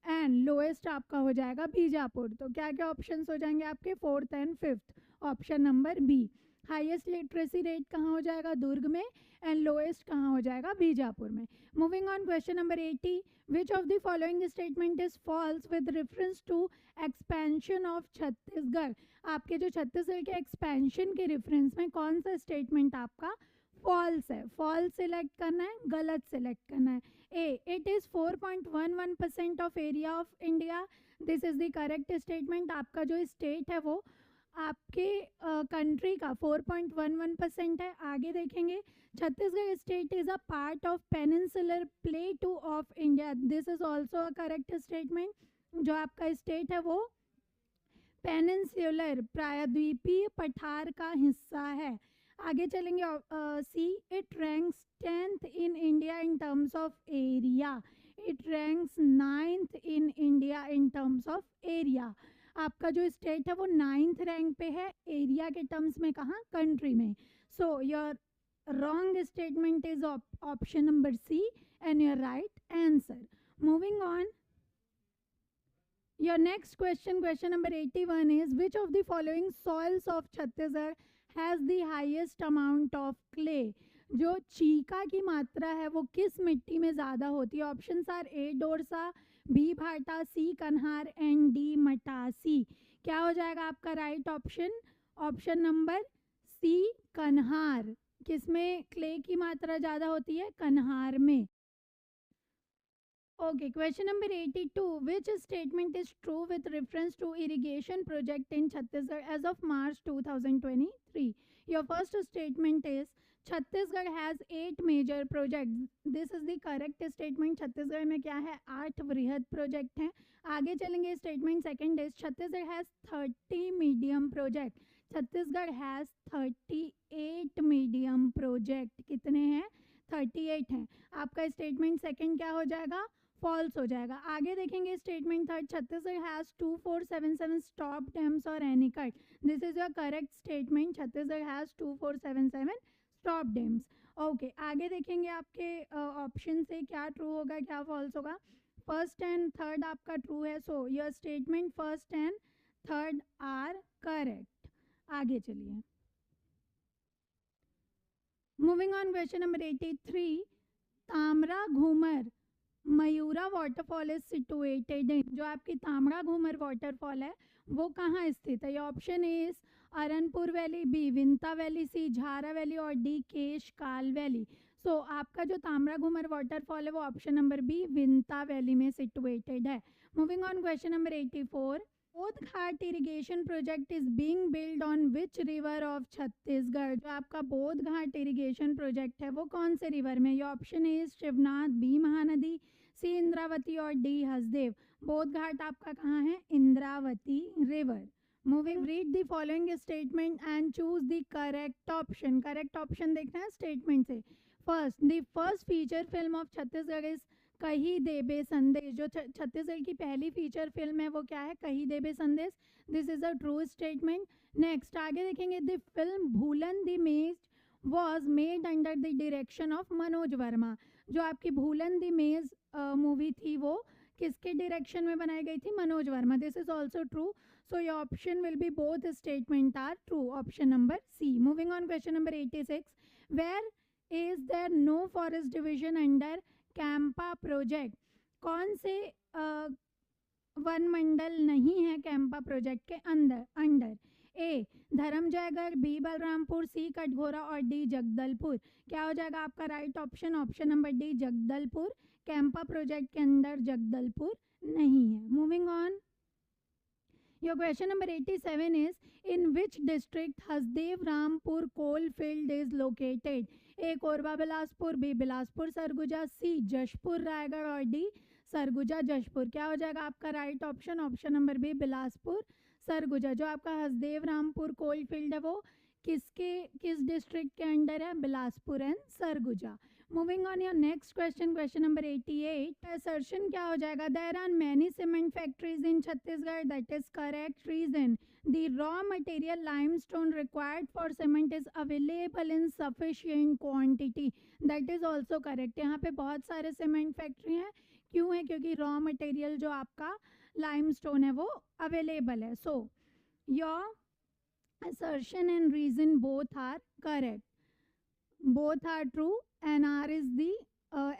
एंड लोएस्ट आपका हो जाएगा बीजापुर। तो क्या क्या ऑप्शंस हो जाएंगे आपके? Fourth and fifth, option number B. Highest literacy rate कहाँ हो जाएगा? दुर्ग में। एंड लोएस्ट कहाँ हो जाएगा? बीजापुर में। Moving on, question number 80, which of the following statement is false with reference to expansion of Chhattisgarh? आपके जो छत्तीसगढ़ के एक्सपेंशन के रेफरेंस में कौन सा स्टेटमेंट आपका फॉल्स है? फॉल्स सिलेक्ट करना है, गलत सिलेक्ट करना है। A, it is 4.11% of area of India, this is the correct statement. आपका जो स्टेट है वो आपके कंट्री का 4.11% है। आगे देखेंगे, Chhattisgarh state is a part of peninsular प्लेटू of India, this is also a correct statement. जो आपका स्टेट है वो पेनिनसुलर प्रायद्वीपीय पठार का हिस्सा है। आगे चलेंगे, C, it ranks 10th in India in terms of area, it ranks 9th in India in terms of area. आपका जो स्टेट है वो 9th रैंक पे है एरिया के टर्म्स में, कहाँ? कंट्री में। So your wrong statement is option number C and your right answer. Moving on, your next question, question number 81 is, which of the following soils of Chhattisgarh has the highest amount of clay? जो Chica की मात्रा है वो किस मिट्टी में ज़्यादा होती है? Option are A Dorsa, B Bhata, C कन्हार एंड डी मटासी। क्या हो जाएगा आपका right option? Option number C Kanhar. किसमें क्ले की मात्रा ज़्यादा होती है? कन्हार में। Okay, question number 82. Which statement is true with reference to irrigation project in Chhattisgarh as of March 2023? Your first statement is Chhattisgarh has 8 major projects. This is the correct statement. Chhattisgarh में क्या है? 8 वृहद प्रोजेक्ट हैं। आगे चलेंगे, statement second is Chhattisgarh has 30 medium project. Chhattisgarh has 38 medium project. कितने हैं? 38 हैं। आपका स्टेटमेंट सेकंड क्या हो जाएगा? फॉल्स हो जाएगा। आगे देखेंगे, statement third, Chhattisgarh has 2477 stop dams और anicut, this is your correct statement. Chhattisgarh has 2477 stop dams. Okay, आगे देखेंगे आपके ऑप्शन से क्या ट्रू होगा क्या फॉल्स होगा। फर्स्ट एंड थर्ड आपका ट्रू है, so your statement first and third are correct. आगे चलिए, moving on, question number 83, Tamra Ghumar Mayura waterfall is situated in, जो आपकी तामड़ा घूमर वाटरफॉल है वो कहाँ स्थित है? ये option is Aranpur valley, B Vinta valley, C Jhara valley और डी केश काल वैली। सो आपका जो तामड़ा घूमर वाटरफॉल है वो option number B Vinta valley में सिचुएटेड है। Moving on, question number 84, Bodh Ghat irrigation project is being build on which river of Chhattisgarh? जो आपका बोध घाट इरिगेशन प्रोजेक्ट है वो कौन से रिवर में? ये option is Shivnath, B Mahanadi, C Indravati और डी हसदेव। बोध घाट आपका कहाँ है? Indravati river. Moving, read the following statement and choose the correct option. Correct option देखना है स्टेटमेंट से। First, the first feature film of Chhattisgarh is Kahi Debe संदेश। जो छत्तीसगढ़ की पहली फीचर फिल्म है वो क्या है? कही देबे संदेश, this is a true statement. Next आगे देखेंगे, द फिल्म भूलन द मेज was made under the direction of Manoj Verma. जो आपकी भूलन द मेज मूवी थी वो किसके डायरेक्शन में बनाई गई थी? Manoj Verma, this is also true. So your option will be both statement are true, option number C. Moving on, question number 86, where is there no forest division under CAMPA project? कौन से वन मंडल नहीं है कैंपा प्रोजेक्ट के under? A Dharamjaigarh, B Balrampur, C Katghora और D Jagdalpur. क्या हो जाएगा आपका right option? Option number D Jagdalpur. CAMPA project के अंदर जगदलपुर नहीं है। Moving on, your question number 87 is, in which district Hasdeo Rampur coal field is located? A Korba Bilaspur, B Bilaspur Surguja, C Jashpur Raigarh और डी सरगुजा जशपुर। क्या हो जाएगा आपका right option? Option number B Bilaspur Surguja. जो आपका हसदेव रामपुर कोल फील्ड है वो किस डिस्ट्रिक्ट के अंडर है? Bilaspur and Surguja. Moving on, your next question, question number 88, assertion क्या हो जाएगा? There are many cement factories in Chhattisgarh, that is correct reason. The raw material limestone required for cement is available in sufficient quantity, that is also correct. यहाँ पे बहुत सारे cement factory हैं, क्यों है? क्योंकि रॉ मटेरियल जो आपका लाइमस्टोन है वो अवेलेबल है। So your assertion and reason both are correct. Both are true and R is the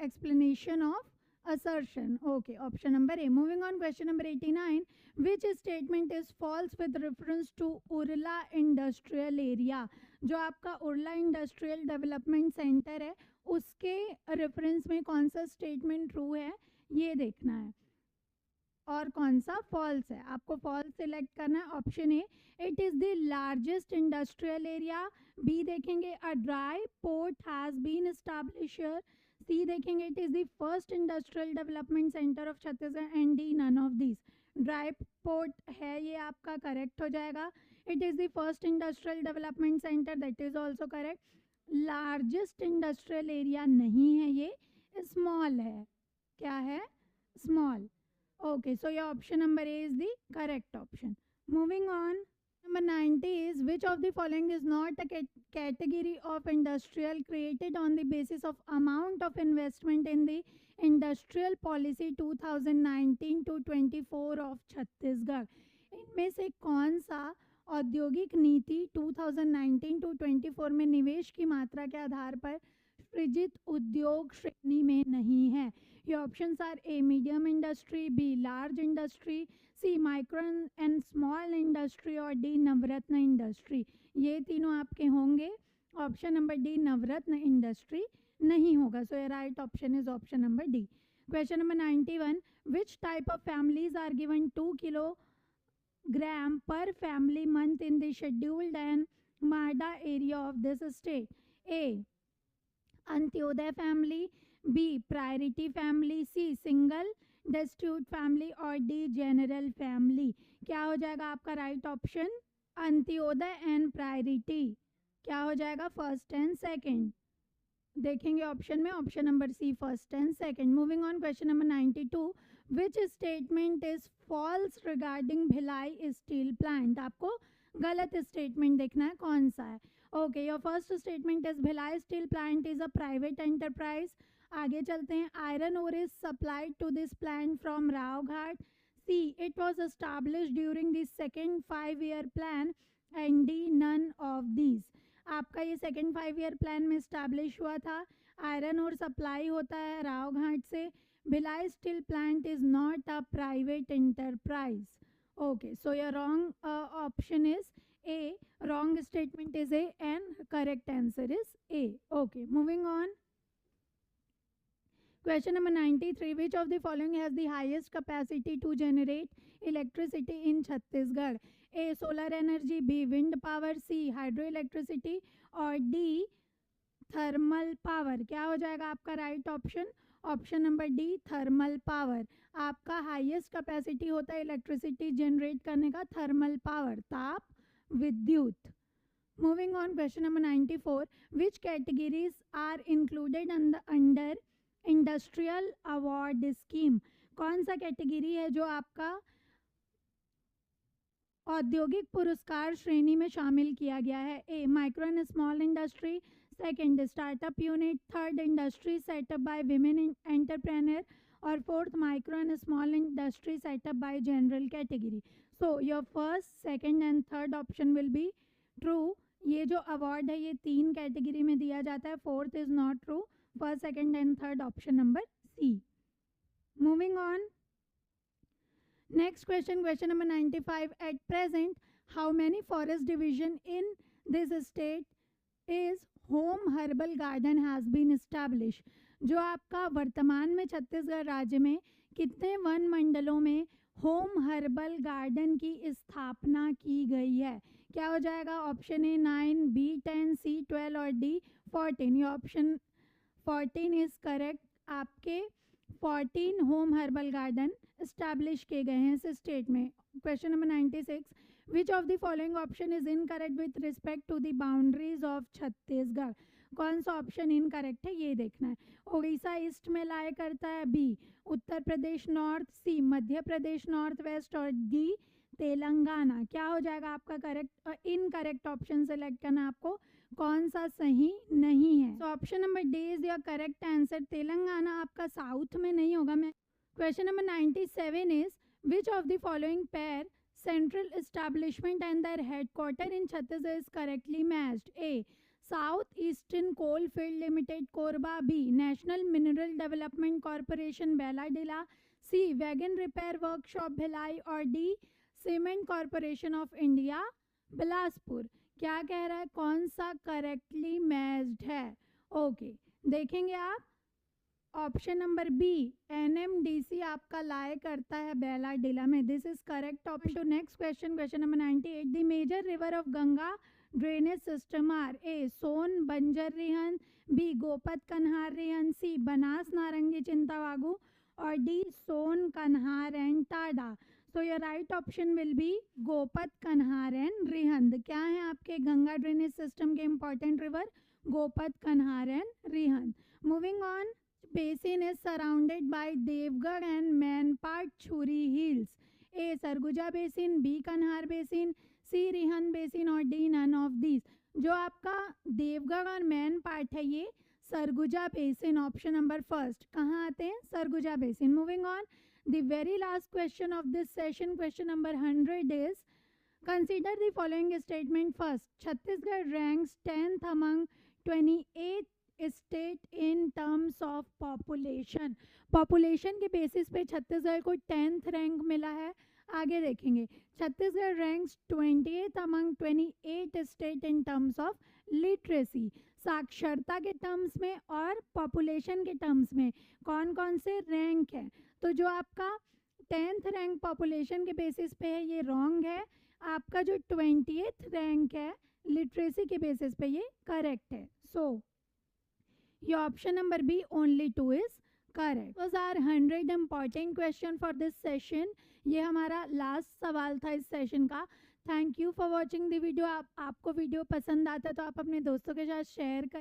explanation of assertion. Okay, option number A. Moving on, question number 89. Which statement is false with reference to Urla Industrial Area? जो आपका Urla industrial development centre है उसके reference में कौन सा statement true है ये देखना है और कौन सा फॉल्स है. आपको फॉल्स सिलेक्ट करना है. Option A, it is the largest industrial area. B देखेंगे, a dry port has been establish. C देखेंगे, it is the first industrial development centre of Chhattisgarh. And D, none of this. Dry port है ये आपका correct हो जाएगा. It is the first industrial development centre, that is also correct. Largest industrial area नहीं है ये, small है. क्या है? Small. Okay, so your option number A is the correct option. Moving on, number 90 is which of the following is not a category of industrial created on the basis of amount of investment in the industrial policy 2019 to 24 of Chhattisgarh. इनमें से कौन सा औद्योगिक नीति 2019 to 24 में निवेश की मात्रा के आधार पर सृजित उद्योग श्रेणी में नहीं है? ये options are A, medium industry, B, large industry, C, micro and small industry और डी, नवरत्न इंडस्ट्री. ये तीनों आपके होंगे. Option number D, Navratna industry नहीं होगा. So right option is option number D. Question number 91. Which type of families are given 2 kilogram per family month in the scheduled and MADA area of this state? A, Antyodaya family, B, priority family, C, single destitute family और D, general family. क्या हो जाएगा आपका right option? Antyodaya and priority. क्या हो जाएगा? First and second. देखेंगे option में. Option number C, first and second. Moving on, question number 92. Which statement is false regarding Bhilai steel plant? आपको गलत स्टेटमेंट देखना है कौन सा है. Okay, your first statement is Bhilai steel plant is a private enterprise. आगे चलते हैं. Iron ore is supplied to this plant from Rawghat. C, it was establish during this second 5-year plan. And D, none of these. आपका ये second 5-year plan में establish हुआ था. Iron ore supply होता है रावघाट से. Bhilai steel plant is not a private enterprise. Okay, so your wrong option is A. Wrong statement is A and correct answer is A. Okay, moving on. Question number 93. Which of the following has the highest capacity to generate electricity in Chhattisgarh? A, solar energy, B, wind power, C, hydroelectricity और D, thermal power. क्या हो जाएगा आपका right option? Option number D, thermal power. आपका highest capacity होता है electricity generate करने का थर्मल पावर, ताप विद्युत. Moving on, question number 94. Which categories are included under industrial award scheme? कौन सा कैटेगरी है जो आपका औद्योगिक पुरस्कार श्रेणी में शामिल किया गया है? A, micro and small industry, second startup unit, third industry setup by women entrepreneur और fourth micro and small industry setup by general category. So your first, second and third option will be true. ये जो award है ये 3 category में दिया जाता है. Fourth is not true. First, second and third option number C. Moving on, next question number 95. At present, how many forest division in this state is home herbal garden has been established? जो आपका वर्तमान में छत्तीसगढ़ राज्य में कितने one मंडलों में home herbal garden की स्थापना की गई है? क्या हो जाएगा? ऑप्शन ए 9, बी 10, सी 12 और डी 14. ये ऑप्शन 14 इज करेक्ट. आपके 14 होम हर्बल गार्डन इस्टेब्लिश किए गए हैं इस स्टेट में. Question number 96. Which of the following option is incorrect with respect to the boundaries of Chhattisgarh? कौन सा ऑप्शन इनकरेक्ट है ये देखना है. उड़ीसा ईस्ट में लाया करता है, बी उत्तर प्रदेश नॉर्थ, सी मध्य प्रदेश नॉर्थ वेस्ट और डी तेलंगाना. क्या हो जाएगा आपका करेक्ट इनकरेक्ट ऑप्शन सेलेक्ट करना आपको, कौन सा सही नहीं है. सो option number D is your correct answer. Telangana आपका साउथ में नहीं होगा. मैं question number 97 is which of the following pair central establishment and their headquarter in Chhattisgarh is correctly matched? A. South Eastern Coalfield Limited, Korba. B. National Mineral Development Corporation, Bailadila. C. Wagon Repair Workshop, Bhilai. और D. Cement Corporation of India, Bilaspur. क्या कह रहा है, कौन सा correctly matched है? Okay, देखेंगे आप ऑप्शन नंबर बी, एनएमडीसी आपका लाए करता है बैलाडीला में. This is correct option. To next question, question number 98. The major river of Ganga drainage system are? A. Son Banjar Rihand. B. Gopatha कन्हार रिहन. सी. बनास नारंगी चिंतावागू. और डी. सोन कन्हार and Tada. So your right option will B Gopatha कन्हार एंड रिहंद. क्या है आपके गंगा ड्रेनेज सिस्टम के इंपॉर्टेंट रिवर? गोपत कन्हार and Rihand. Moving on, basin is surrounded by Devgarh and Manpad Churi hills. A. Sarguja basin. B. Kanhar basin. C. Rihan basin. और D. none of these. जो आपका देवगढ़ और मैनपाट है ये Surguja basin, option number first. कहाँ आते हैं? Surguja basin. Moving on, the very last question of this session, question number 100 is consider the following statement. First, Chhattisgarh ranks 10th among 28 state in terms of population. Population के basis पे छत्तीसगढ़ को 10th rank मिला है. आगे देखेंगे, Chhattisgarh ranks 28th among 28 state in terms of literacy. साक्षरता के terms में और पॉपुलेशन के टर्म्स में कौन कौन से रैंक है? तो जो आपका 10th रैंक पॉपुलेशन के बेसिस पे है ये रॉन्ग है. आपका जो 20th रैंक है लिटरेसी के बेसिस पे ये करेक्ट है. सो your option number B, only 2 is correct. Those are 100 important question for this session. ये हमारा लास्ट सवाल था इस सेशन का. Thank you for watching the video. आपको वीडियो पसंद आता है तो आप अपने दोस्तों के साथ शेयर करें.